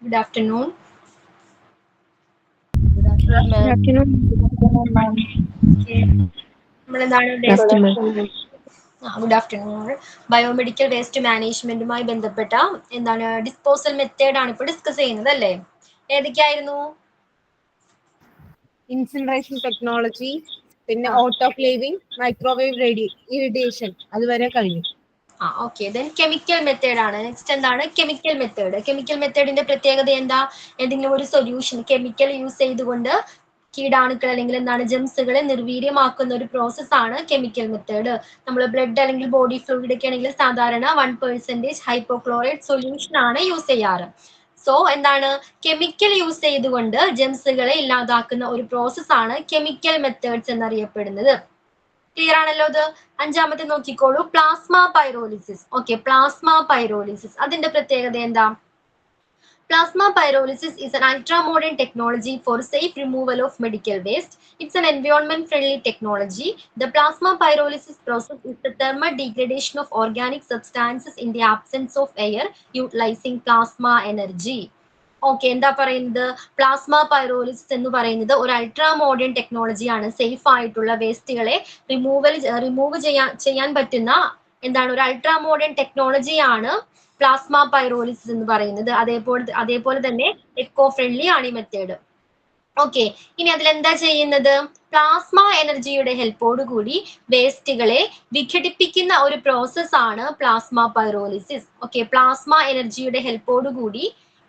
Good afternoon. Good afternoon. Okay. നമ്മളെന്താണ് Good afternoon. Good afternoon. Biomedical waste മാനേജ്മെന്റുമായി ബന്ധപ്പെട്ട എന്താണ് ഡിസ്പോസൽ മെത്തേഡ് ആണ് ഇപ്പോൾ ഡിസ്കസ് ചെയ്യുന്നത് അല്ലേ? ഏതൊക്കെയായിരുന്നു? ഇൻസിനറേഷൻ ടെക്നോളജി, പിന്നെ ഓട്ടോക്ലേവിംഗ്, മൈക്രോവേവ് ഇറിഡിയേഷൻ അതുവരെ കഴിഞ്ഞു. ഓക്കെ. ദെൻ കെമിക്കൽ മെത്തേഡ് ആണ്. നെക്സ്റ്റ് എന്താണ് കെമിക്കൽ മെത്തേഡ്? കെമിക്കൽ മെത്തേഡിന്റെ പ്രത്യേകത എന്താ? ഏതെങ്കിലും ഒരു സൊല്യൂഷൻ കെമിക്കൽ യൂസ് ചെയ്തുകൊണ്ട് കീടാണുക്കൾ അല്ലെങ്കിൽ എന്താണ് ജംസുകളെ നിർവീര്യമാക്കുന്ന ഒരു പ്രോസസ് ആണ് കെമിക്കൽ മെത്തേഡ്. നമ്മൾ ബ്ലഡ് അല്ലെങ്കിൽ ബോഡി ഫ്ലൂയിഡ് ഒക്കെ ആണെങ്കിൽ സാധാരണ 1% ഹൈപ്പോക്ലോറൈഡ് സൊല്യൂഷൻ ആണ് യൂസ് ചെയ്യാറ്. സോ എന്താണ് കെമിക്കൽ യൂസ് ചെയ്തുകൊണ്ട് ജംസുകളെ ഇല്ലാതാക്കുന്ന ഒരു പ്രോസസ് ആണ് കെമിക്കൽ മെത്തേഡ്സ് എന്നറിയപ്പെടുന്നത്. ക്ലിയർ ആണല്ലോ? ഇത് അഞ്ചാമത്തെ നോക്കിക്കോളൂ, plasma pyrolysis. Okay, plasma pyrolysis അതിന്റെ പ്രത്യേകത എന്താ? Plasma pyrolysis is an ultra-modern technology for safe removal of medical waste. It's an environment-friendly technology. The plasma pyrolysis process is the thermal degradation of organic substances in the absence of air, utilizing plasma energy. Okay, എന്താ പറയുന്നത്? Plasma pyrolysis എന്ന് പറയുന്നത് ഒരു ultra modern ടെക്നോളജിയാണ്. Safe ആയിട്ടുള്ള വേസ്റ്റുകളെ remove ചെയ്യാൻ പറ്റുന്ന എന്താണ് ഒരു അൾട്രാ മോഡേൺ ടെക്നോളജിയാണ് പ്ലാസ്മ പൈറോലിസിസ് എന്ന് പറയുന്നത്. അതേപോലെ തന്നെ എക്കോ ഫ്രണ്ട്ലി ആണ് ഈ മെത്തേഡ്. ഓക്കെ, ഇനി അതിൽ എന്താ ചെയ്യുന്നത്? പ്ലാസ്മ എനർജിയുടെ ഹെൽപ്പോട് കൂടി വേസ്റ്റുകളെ വിഘടിപ്പിക്കുന്ന ഒരു പ്രോസസ് ആണ് പ്ലാസ്മ പൈറോലിസിസ്. ഓക്കെ, പ്ലാസ്മ എനർജിയുടെ ഹെൽപ്പോട് കൂടി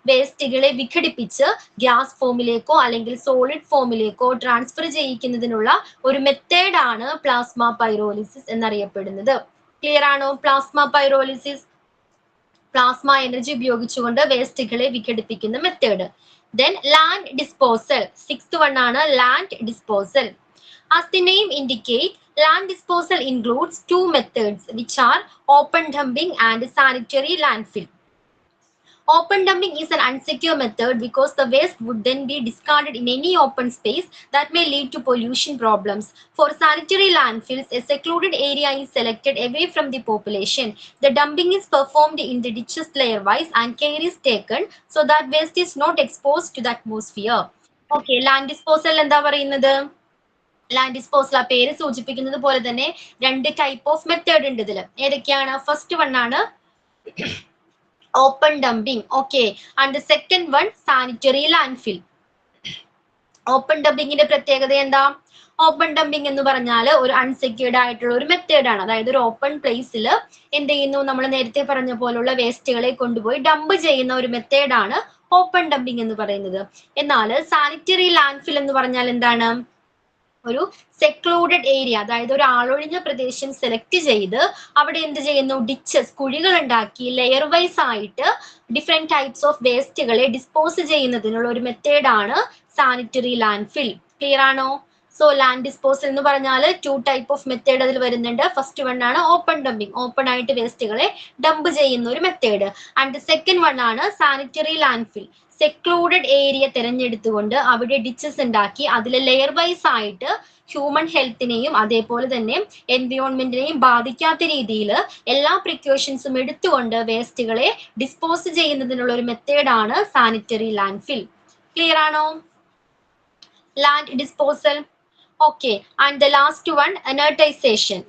വേസ്റ്റുകളെ വിഘടിപ്പിച്ച് ഗ്യാസ് ഫോമിലേക്കോ അല്ലെങ്കിൽ സോളിഡ് ഫോമിലേക്കോ ട്രാൻസ്ഫർ ചെയ്യിക്കുന്നതിനുള്ള ഒരു മെത്തേഡ് ആണ് പ്ലാസ്മ പൈറോലിസിസ് എന്നറിയപ്പെടുന്നത്. ക്ലിയർ ആണോ? പ്ലാസ്മ പൈറോലിസിസ് പ്ലാസ്മ എനർജി ഉപയോഗിച്ചുകൊണ്ട് വേസ്റ്റുകളെ വിഘടിപ്പിക്കുന്ന method. Then land disposal. Sixth one ആണ് land disposal. As the name indicate, land disposal includes two methods which are open dumping and sanitary landfill. Open dumping is an unsecure method because the waste would then be discarded in any open space that may lead to pollution problems. For sanitary landfills, a secluded area is selected away from the population. The dumping is performed in the ditches layer-wise and care is taken so that waste is not exposed to the atmosphere. Okay, land disposal എന്താ പറയുന്നത്? Land disposal ആ പേര് സൂചിപ്പിക്കുന്നത് പോലെ തന്നെ രണ്ട് type of method ഉണ്ട് ഇതിൽ. ഏതൊക്കെയാണ്? ഫസ്റ്റ് വൺ ആണ് open dumping. Okay, and the second one sanitary landfill. Open ഡംപിങ്ങിന്റെ പ്രത്യേകത എന്താ? ഓപ്പൺ ഡംപിങ് എന്ന് പറഞ്ഞാൽ ഒരു അൺസെക്യൂർഡ് ആയിട്ടുള്ള ഒരു മെത്തേഡാണ്. അതായത് ഒരു ഓപ്പൺ പ്ലേസിൽ എന്ത് ചെയ്യുന്നു, നമ്മൾ നേരത്തെ പറഞ്ഞ പോലുള്ള വേസ്റ്റുകളെ കൊണ്ടുപോയി ഡംപ് ചെയ്യുന്ന ഒരു മെത്തേഡാണ് ഓപ്പൺ ഡംപിങ് എന്ന് പറയുന്നത്. എന്നാൽ സാനിറ്ററി ലാൻഡ്ഫിൽ എന്ന് പറഞ്ഞാൽ എന്താണ്? ഒരു സെക്ലൂഡഡ് ഏരിയ, അതായത് ഒരു ആളൊഴിഞ്ഞ പ്രദേശം സെലക്ട് ചെയ്ത് അവിടെ എന്ത് ചെയ്യുന്നു, ഡിച്ചസ് കുഴികൾ ഉണ്ടാക്കി ലെയർ വൈസ് ആയിട്ട് ഡിഫറെന്റ് ടൈപ്സ് ഓഫ് വേസ്റ്റുകളെ ഡിസ്പോസ് ചെയ്യുന്നതിനുള്ള ഒരു മെത്തേഡാണ് സാനിറ്ററി ലാൻഡ്ഫിൽ. ക്ലിയർ ആണോ? സോ ലാൻഡ് ഡിസ്പോസൽ എന്ന് പറഞ്ഞാൽ ടു ടൈപ്പ് ഓഫ് മെത്തേഡ് അതിൽ വരുന്നുണ്ട്. ഫസ്റ്റ് വൺ ആണ് ഓപ്പൺ ഡംപിങ്, ഓപ്പൺ ആയിട്ട് വേസ്റ്റുകളെ ഡംപ് ചെയ്യുന്ന ഒരു മെത്തേഡ്. ആൻഡ് സെക്കൻഡ് വൺ ആണ് സാനിറ്ററി ലാൻഡ്ഫിൽ, സെക്ലൂഡഡ് ഏരിയ തിരഞ്ഞെടുത്തുകൊണ്ട് അവിടെ ഡിച്ചസ് ഉണ്ടാക്കി അതിൽ ലെയർ വൈസ് ആയിട്ട് ഹ്യൂമൻ ഹെൽത്തിനെയും അതേപോലെ തന്നെ എൻവയോൺമെന്റിനെയും ബാധിക്കാത്ത രീതിയിൽ എല്ലാ പ്രിക്കോഷൻസും എടുത്തുകൊണ്ട് വേസ്റ്റുകളെ ഡിസ്പോസ് ചെയ്യുന്നതിനുള്ള ഒരു മെത്തേഡാണ് സാനിറ്ററി ലാൻഡ്ഫിൽ. ക്ലിയർ ആണോ? Land disposal. Okay, and the last one inertization.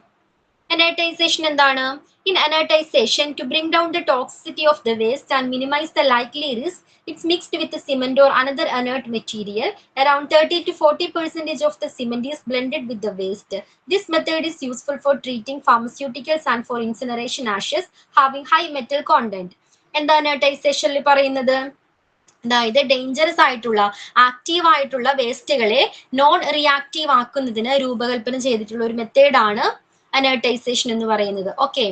Inertization എന്താണ്? In anertization, to bring down the toxicity of the waste and minimize the likely risk, it's mixed with the cement or another inert material. Around 30 to 40% of the cement is blended with the waste. This method is useful for treating pharmaceuticals and for incineration ashes having high metal content. എന്താ അനർട്ടൈസേഷനിൽ പറയുന്നത്? അതായത് dangerous ആയിട്ടുള്ള active ആയിട്ടുള്ള വേസ്റ്റുകളെ non reactive ആക്കുന്നതിന് രൂപകൽപ്പന ചെയ്തിട്ടുള്ള ഒരു മെത്തേഡാണ് അനർട്ടൈസേഷൻ എന്ന് പറയുന്നത്. ഓക്കെ,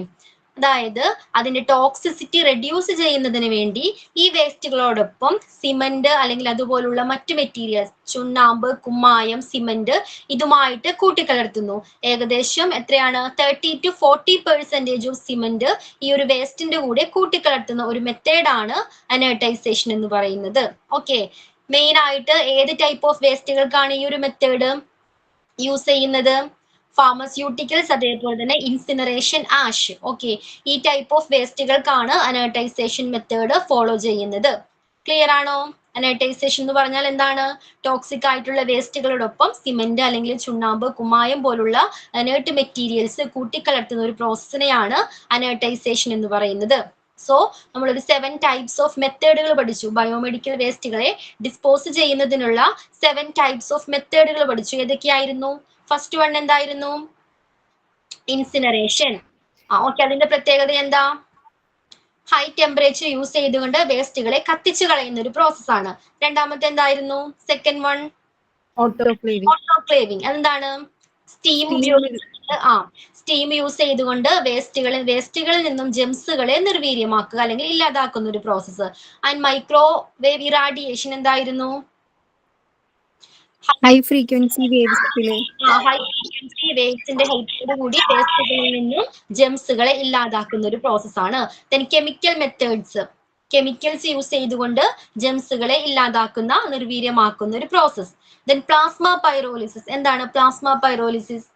അതായത് അതിന്റെ ടോക്സിസിറ്റി റെഡ്യൂസ് ചെയ്യുന്നതിന് വേണ്ടി ഈ വേസ്റ്റുകളോടൊപ്പം സിമന്റ് അല്ലെങ്കിൽ അതുപോലുള്ള മറ്റു മെറ്റീരിയൽസ്, ചുണ്ണാമ്പ്, കുമ്മായം, സിമന്റ് ഇതുമായിട്ട് കൂട്ടിക്കലർത്തുന്നു. ഏകദേശം എത്രയാണ്? 30 to 40% ഓഫ് സിമന്റ് ഈ ഒരു വേസ്റ്റിന്റെ കൂടെ കൂട്ടിക്കലർത്തുന്ന ഒരു മെത്തേഡാണ് അനർട്ടൈസേഷൻ എന്ന് പറയുന്നത്. ഓക്കെ, മെയിൻ ആയിട്ട് ഏത് ടൈപ്പ് ഓഫ് വേസ്റ്റുകൾക്കാണ് ഈ ഒരു മെത്തേഡ് യൂസ് ചെയ്യുന്നത്? ഫാർമസ്യൂട്ടിക്കൽസ്, അതേപോലെ തന്നെ ഇൻസിനറേഷൻ, ആഷ്. ഓക്കെ, ഈ ടൈപ്പ് ഓഫ് വേസ്റ്റുകൾക്കാണ് അനർട്ടൈസേഷൻ മെത്തേഡ് ഫോളോ ചെയ്യുന്നത്. ക്ലിയർ ആണോ? അനൈട്രൈസേഷൻ എന്ന് പറഞ്ഞാൽ എന്താണ്? ടോക്സിക് ആയിട്ടുള്ള വേസ്റ്റുകളോടൊപ്പം സിമെന്റ് അല്ലെങ്കിൽ ചുണ്ണാമ്പ്, കുമ്മായം പോലുള്ള അനേർട്ട് മെറ്റീരിയൽസ് കൂട്ടിക്കലർത്തുന്ന ഒരു പ്രോസസ്സിനെയാണ് അനൈട്രൈസേഷൻ എന്ന് പറയുന്നത്. സോ നമ്മളൊരു 7 ടൈപ്സ് ഓഫ് മെത്തേഡുകൾ പഠിച്ചു. ബയോമെഡിക്കൽ വേസ്റ്റുകളെ ഡിസ്പോസ് ചെയ്യുന്നതിനുള്ള 7 ടൈപ്സ് ഓഫ് മെത്തേഡുകൾ പഠിച്ചു. ഏതൊക്കെയായിരുന്നു? ഫസ്റ്റ് വൺ എന്തായിരുന്നു? ഇൻസിനറേഷൻ. ഓക്കെ, അതിന്റെ പ്രത്യേകത എന്താ? ഹൈ ടെമ്പറേച്ചർ യൂസ് ചെയ്തുകൊണ്ട് വേസ്റ്റുകളെ കത്തിച്ചു കളയുന്ന ഒരു പ്രോസസ്സാണ്. രണ്ടാമത്തെ എന്തായിരുന്നു? Second one autoclaving. ഓട്ടോക്ലേവിംഗ്. എന്താണ്? സ്റ്റീം സ്റ്റീം യൂസ് ചെയ്തുകൊണ്ട് വേസ്റ്റുകളിൽ നിന്നും ജെംസുകളെ നിർവീര്യമാക്കുക അല്ലെങ്കിൽ ഇല്ലാതാക്കുന്ന ഒരു പ്രോസസ്സ്. ആൻഡ് മൈക്രോവേവ് ഇറാഡിയേഷൻ എന്തായിരുന്നു? ഹൈ ഫ്രീക്വൻസി വേവ്സിലെ ഹൈ ഫ്രീക്വൻസി വേവ്സിന്റെ ഹെൽപ്പോട് കൂടി വേസ്റ്റുകളിൽ നിന്നും ജെംസുകളെ ഇല്ലാതാക്കുന്ന ഒരു പ്രോസസ്സാണ്. Then chemical methods, chemicals use ചെയ്തുകൊണ്ട് ജെംസുകളെ ഇല്ലാതാക്കുന്ന, നിർവീര്യമാക്കുന്ന ഒരു പ്രോസസ്. Then plasma pyrolysis. എന്താണ് പ്ലാസ്മ പൈറോലിസിസ്?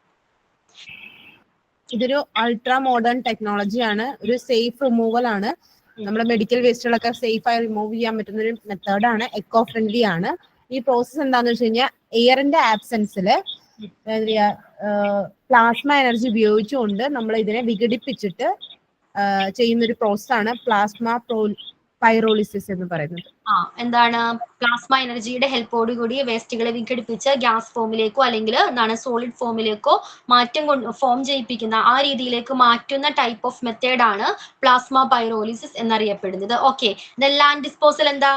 ഇതൊരു അൾട്രാ മോഡേൺ ടെക്നോളജി ആണ്. ഒരു സേഫ് റിമൂവൽ ആണ്. നമ്മുടെ മെഡിക്കൽ വേസ്റ്റുകളൊക്കെ സേഫ് ആയി റിമൂവ് ചെയ്യാൻ പറ്റുന്ന ഒരു മെത്തേഡാണ്. എക്കോ ഫ്രണ്ട്ലി ആണ്. ഈ പ്രോസസ് എന്താന്ന് വെച്ച് കഴിഞ്ഞാൽ എയറിന്റെ ആബ്സെൻസിൽ പ്ലാസ്മ എനർജി ഉപയോഗിച്ചുകൊണ്ട് നമ്മൾ ഇതിനെ വിഘടിപ്പിച്ചിട്ട് ചെയ്യുന്ന ഒരു പ്രോസസ്സാണ് പ്ലാസ്മ പൈറോളിസിസ് എന്ന് പറയുന്നത്. എന്താണ്? പ്ലാസ്മ എനർജിയുടെ ഹെൽപ്പോട് കൂടി വേസ്റ്റുകളെ വിഘടിപ്പിച്ച് ഗ്യാസ് ഫോമിലേക്കോ അല്ലെങ്കിൽ എന്താണ് സോളിഡ് ഫോമിലേക്കോ ഫോം ചെയ്യിപ്പിക്കുന്ന ആ രീതിയിലേക്ക് മാറ്റുന്ന ടൈപ്പ് ഓഫ് മെത്തേഡാണ് പ്ലാസ്മ പൈറോലിസിസ് എന്നറിയപ്പെടുന്നത്. ഓക്കെ, ലാൻഡ് ഡിസ്പോസൽ എന്താ?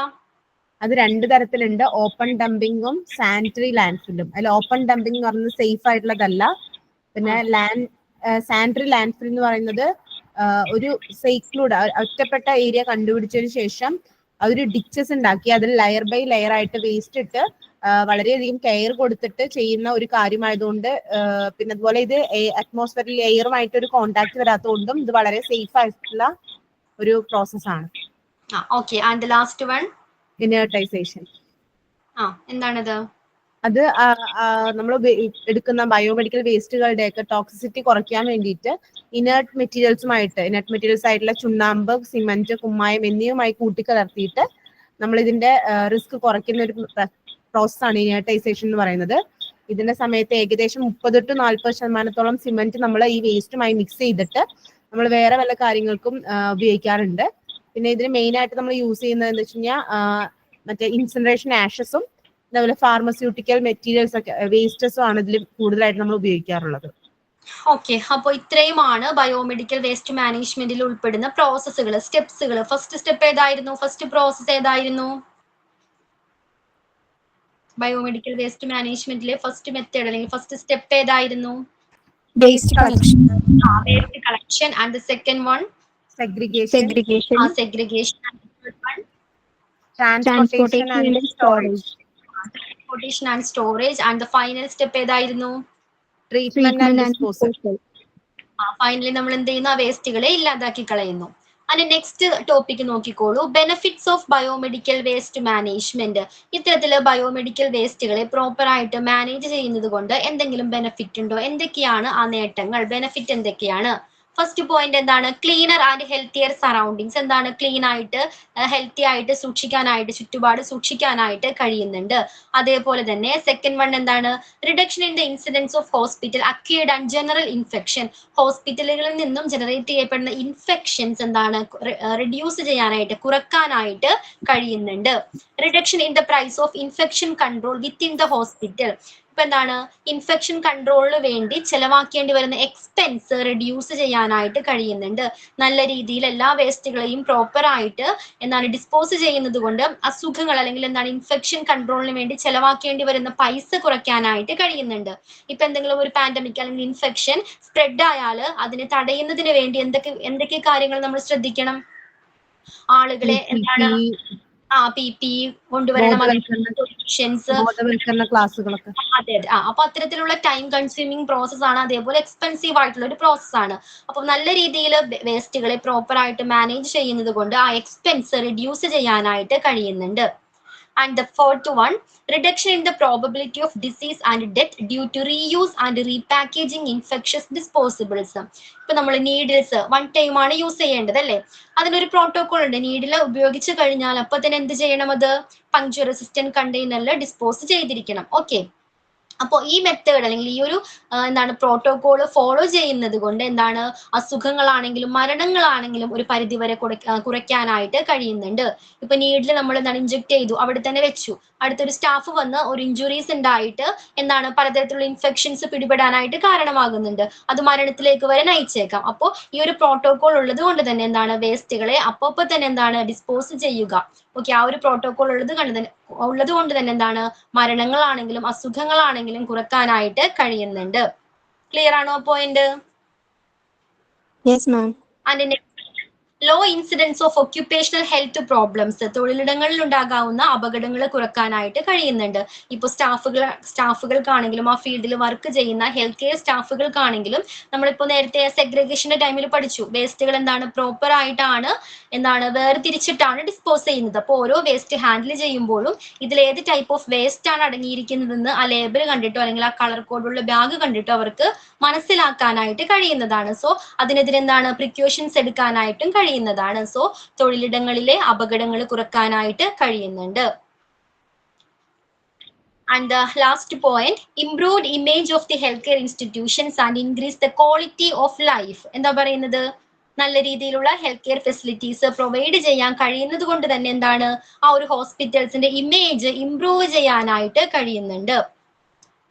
അത് 2 തരത്തിലുണ്ട്. ഓപ്പൺ ഡംപിങ്ങും സാനിറ്ററി ലാൻഡ്ഫില്ലും. അതിൽ ഓപ്പൺ ഡംപിംഗ് എന്ന് പറയുന്നത് സേഫ് ആയിട്ടുള്ളതല്ല. പിന്നെ സാനിറ്ററി ലാൻഡ്ഫിൽ എന്ന് പറയുന്നത് ഒരു സൈക്ലൂഡ് ഒറ്റപ്പെട്ട ഏരിയ കണ്ടുപിടിച്ചതിന് ശേഷം അതൊരു ഡിച്ചസ് ഉണ്ടാക്കി അതിൽ ലെയർ ബൈ ലെയർ ആയിട്ട് വേസ്റ്റ് ഇട്ട് വളരെയധികം കെയർ കൊടുത്തിട്ട് ചെയ്യുന്ന ഒരു കാര്യമായതുകൊണ്ട്, പിന്നെ അതുപോലെ ഇത് അറ്റ്മോസ്ഫിയറിൽ എയറുമായിട്ട് ഒരു കോണ്ടാക്ട് വരാത്തതുകൊണ്ടും ഇത് വളരെ സേഫ് ആയിട്ടുള്ള ഒരു പ്രോസസ്സാണ്. Okay, and last one inertization. എന്താണത്? അത് നമ്മൾ എടുക്കുന്ന ബയോമെഡിക്കൽ വേസ്റ്റുകളുടെ ഒക്കെ ടോക്സിസിറ്റി കുറയ്ക്കാൻ വേണ്ടിയിട്ട് ഇനർട്ട് മെറ്റീരിയൽസ് ആയിട്ടുള്ള ചുണ്ണാമ്പ്, സിമന്റ്, കുമ്മായം എന്നിവയുമായി കൂട്ടിക്കലർത്തിയിട്ട് നമ്മൾ ഇതിന്റെ റിസ്ക് കുറയ്ക്കുന്ന ഒരു പ്രോസസ്സാണ് ഇനർട്ടൈസേഷൻ എന്ന് പറയുന്നത്. ഇതിന്റെ സമയത്ത് ഏകദേശം 30 to 40% സിമന്റ് നമ്മൾ ഈ വേസ്റ്റുമായി മിക്സ് ചെയ്തിട്ട് നമ്മൾ വേറെ വല്ല കാര്യങ്ങൾക്കും ഉപയോഗിക്കാറുണ്ട്. പിന്നെ ഇതിന് മെയിൻ ആയിട്ട് നമ്മൾ യൂസ് ചെയ്യുന്നത് എന്താ വെച്ച് കഴിഞ്ഞാൽ മറ്റേ ഇൻസിനറേഷൻ ആഷസും അതുപോലെ ഫാർമസ്യൂട്ടിക്കൽ മെറ്റീരിയൽസ് ഒക്കെ വേസ്റ്റസും ആണ് ഇതിൽ കൂടുതലായിട്ട് നമ്മൾ ഉപയോഗിക്കാറുള്ളത്. ഓക്കെ, അപ്പോൾ ഇത്രയുമാണ് ബയോമെഡിക്കൽ വേസ്റ്റ് മാനേജ്മെന്റിൽ ഉൾപ്പെടുന്ന പ്രോസസ്സുകൾ, സ്റ്റെപ്സുകൾ. ഫസ്റ്റ് സ്റ്റെപ്പ് ഏതായിരുന്നു? ഫസ്റ്റ് പ്രോസസ് ഏതായിരുന്നു? ബയോമെഡിക്കൽ വേസ്റ്റ് മാനേജ്മെന്റിലെ ഫസ്റ്റ് മെത്തേഡ് അല്ലെങ്കിൽ ഫസ്റ്റ് സ്റ്റെപ്പ് ഏതായിരുന്നു? Waste collection. Waste collection. And the second one segregation. Segregation. And the third one transportation and storage. Transportation and storage. And the final step ഏതായിരുന്നു? treatment and disposal. Finally നമ്മൾ എന്ത് ചെയ്യുന്നു? ആ വേസ്റ്റുകളെ ഇല്ലാതാക്കി കളയുന്നു. അതിന്റെ നെക്സ്റ്റ് ടോപ്പിക് നോക്കിക്കോളൂ. Benefits of biomedical waste management. ഇത്തരത്തില് ബയോമെഡിക്കൽ വേസ്റ്റുകളെ പ്രോപ്പർ ആയിട്ട് മാനേജ് ചെയ്യുന്നത് കൊണ്ട് എന്തെങ്കിലും ബെനിഫിറ്റ് ഉണ്ടോ? എന്തൊക്കെയാണ് ആ നേട്ടങ്ങൾ? ബെനിഫിറ്റ് എന്തൊക്കെയാണ്? ഫസ്റ്റ് പോയിന്റ് എന്താണ്? Cleaner and healthier surroundings. എന്താണ്? ക്ലീൻ ആയിട്ട് ഹെൽത്തി ആയിട്ട് സൂക്ഷിക്കാനായിട്ട്, ചുറ്റുപാട് സൂക്ഷിക്കാനായിട്ട് കഴിയുന്നുണ്ട്. അതേപോലെ തന്നെ സെക്കൻഡ് വൺ എന്താണ്? Reduction in the incidence of hospital acquired and general infection. ഹോസ്പിറ്റലുകളിൽ നിന്നും ജനറേറ്റ് ചെയ്യപ്പെടുന്ന ഇൻഫെക്ഷൻസ് എന്താണ്? റിഡ്യൂസ് ചെയ്യാനായിട്ട്, കുറക്കാനായിട്ട് കഴിയുന്നുണ്ട്. Reduction in the price of infection control within the hospital. ഇപ്പൊ എന്താണ്? ഇൻഫെക്ഷൻ കൺട്രോളിന് വേണ്ടി ചെലവാക്കേണ്ടി വരുന്ന എക്സ്പെൻസ് റിഡ്യൂസ് ചെയ്യാനായിട്ട് കഴിയുന്നുണ്ട്. നല്ല രീതിയിൽ എല്ലാ വേസ്റ്റുകളെയും പ്രോപ്പർ ആയിട്ട് എന്താണ് ഡിസ്പോസ് ചെയ്യുന്നത് കൊണ്ട് അസുഖങ്ങൾ അല്ലെങ്കിൽ എന്താണ് ഇൻഫെക്ഷൻ കൺട്രോളിന് വേണ്ടി ചെലവാക്കേണ്ടി വരുന്ന പൈസ കുറയ്ക്കാനായിട്ട് കഴിയുന്നുണ്ട്. ഇപ്പൊ എന്തെങ്കിലും ഒരു പാൻഡമിക് അല്ലെങ്കിൽ ഇൻഫെക്ഷൻ സ്പ്രെഡ് ആയാൽ അതിനെ തടയുന്നതിന് വേണ്ടി എന്തൊക്കെ കാര്യങ്ങൾ നമ്മൾ ശ്രദ്ധിക്കണം? ആളുകളെ എന്താണ് PPE കൊണ്ടുവരണം, ക്ലാസ്സുകളൊക്കെ. അതെ. അപ്പൊ അത്തരത്തിലുള്ള ടൈം കൺസ്യൂമിങ് പ്രോസസ് ആണ്, അതേപോലെ എക്സ്പെൻസീവ് ആയിട്ടുള്ള ഒരു പ്രോസസ് ആണ്. അപ്പൊ നല്ല രീതിയിൽ വേസ്റ്റുകളെ പ്രോപ്പർ ആയിട്ട് മാനേജ് ചെയ്യുന്നത് കൊണ്ട് ആ എക്സ്പെൻസ് റിഡ്യൂസ് ചെയ്യാനായിട്ട് കഴിയുന്നുണ്ട്. And the fourth one, reduction in the probability of disease and death due to reuse and repackaging infectious disposables. ഇപ്പൊ നമ്മൾ നീഡിൽസ് വൺ ടൈം ആണ് യൂസ് ചെയ്യേണ്ടത് അല്ലേ? അതിനൊരു പ്രോട്ടോകോൾ ഉണ്ട്. നീഡിൽ ഉപയോഗിച്ച് കഴിഞ്ഞാൽ അപ്പൊ തന്നെ എന്ത് ചെയ്യണം? അത് പങ്ക്ചർ റെസിസ്റ്റന്റ് കണ്ടെയ്നറിൽ ഡിസ്പോസ് ചെയ്തിരിക്കണം. ഓക്കെ, അപ്പോൾ ഈ മെത്തേഡ് അല്ലെങ്കിൽ ഈ ഒരു എന്താണ് പ്രോട്ടോകോൾ ഫോളോ ചെയ്യുന്നത് കൊണ്ട് എന്താണ് അസുഖങ്ങളാണെങ്കിലും മരണങ്ങളാണെങ്കിലും ഒരു പരിധിവരെ കുറയ്ക്കാനായിട്ട് കഴിയുന്നുണ്ട്. ഇപ്പൊ നീഡിൽ നമ്മൾ എന്താണ് ഇഞ്ചെക്ട് ചെയ്തു, അവിടെ തന്നെ വെച്ചു, അടുത്തൊരു സ്റ്റാഫ് വന്ന് ഒരു ഇഞ്ചുറീസ് ഉണ്ടായിട്ട് എന്താണ് പലതരത്തിലുള്ള ഇൻഫെക്ഷൻസ് പിടിപെടാനായിട്ട് കാരണമാകുന്നുണ്ട്. അത് മരണത്തിലേക്ക് വരെ നയിച്ചേക്കാം. അപ്പോൾ ഈ ഒരു പ്രോട്ടോകോൾ ഉള്ളത് കൊണ്ട് തന്നെ എന്താണ് വേസ്റ്റുകളെ അപ്പൊ തന്നെ എന്താണ് ഡിസ്പോസ് ചെയ്യുക. ഓക്കെ, ആ ഒരു പ്രോട്ടോകോൾ ഉള്ളത് കൊണ്ട് തന്നെ എന്താണ് മരണങ്ങളാണെങ്കിലും അസുഖങ്ങളാണെങ്കിലും കുറക്കാനായിട്ട് കഴിയുന്നുണ്ട്. ക്ലിയർ ആണോ പോയിന്റ്? Yes ma'am. അതിന്റെ low incidence of occupational health problems, തൊഴിലിടങ്ങളിൽ ഉണ്ടാകാവുന്ന അപകടങ്ങൾ കുറക്കാനായിട്ട് കഴിയുന്നുണ്ട്. ഇപ്പൊ സ്റ്റാഫുകൾക്കാണെങ്കിലും ആ ഫീൽഡിൽ വർക്ക് ചെയ്യുന്ന ഹെൽത്ത് കെയർ സ്റ്റാഫുകൾക്കാണെങ്കിലും നമ്മളിപ്പോ നേരത്തെ സെഗ്രിഗേഷന്റെ ടൈമിൽ പഠിച്ചു, വേസ്റ്റുകൾ എന്താണ് പ്രോപ്പർ ആയിട്ടാണ് വേർതിരിച്ചിട്ടാണ് ഡിസ്പോസ് ചെയ്യുന്നത്. അപ്പോൾ ഓരോ വേസ്റ്റ് ഹാൻഡിൽ ചെയ്യുമ്പോഴും ഇതിൽ ഏത് ടൈപ്പ് ഓഫ് വേസ്റ്റ് ആണ് അടങ്ങിയിരിക്കുന്നതെന്ന് ആ ലേബൽ കണ്ടിട്ടോ അല്ലെങ്കിൽ ആ കളർ കോഡുള്ള ബാഗ് കണ്ടിട്ടോ അവർക്ക് മനസ്സിലാക്കാനായിട്ട് കഴിയുന്നതാണ്. സോ അതിനെതിരെ എന്താണ് പ്രിക്കോഷൻസ് എടുക്കാനായിട്ടും കഴിയുന്നതാണ്. സോ തൊഴിലിടങ്ങളിലെ അപകടങ്ങൾ കുറക്കാനായിട്ട് കഴിയുന്നുണ്ട്. And the last point, improved image of the healthcare institutions and increase the quality of life. എന്താ പറയുന്നത്? നല്ല രീതിയിലുള്ള ഹെൽത്ത് കെയർ ഫെസിലിറ്റീസ് പ്രൊവൈഡ് ചെയ്യാൻ കഴിയുന്നത് കൊണ്ട് തന്നെ എന്താണ് ആ ഒരു ഹോസ്പിറ്റൽസിന്റെ ഇമേജ് ഇംപ്രൂവ് ചെയ്യാനായിട്ട് കഴിയുന്നുണ്ട്.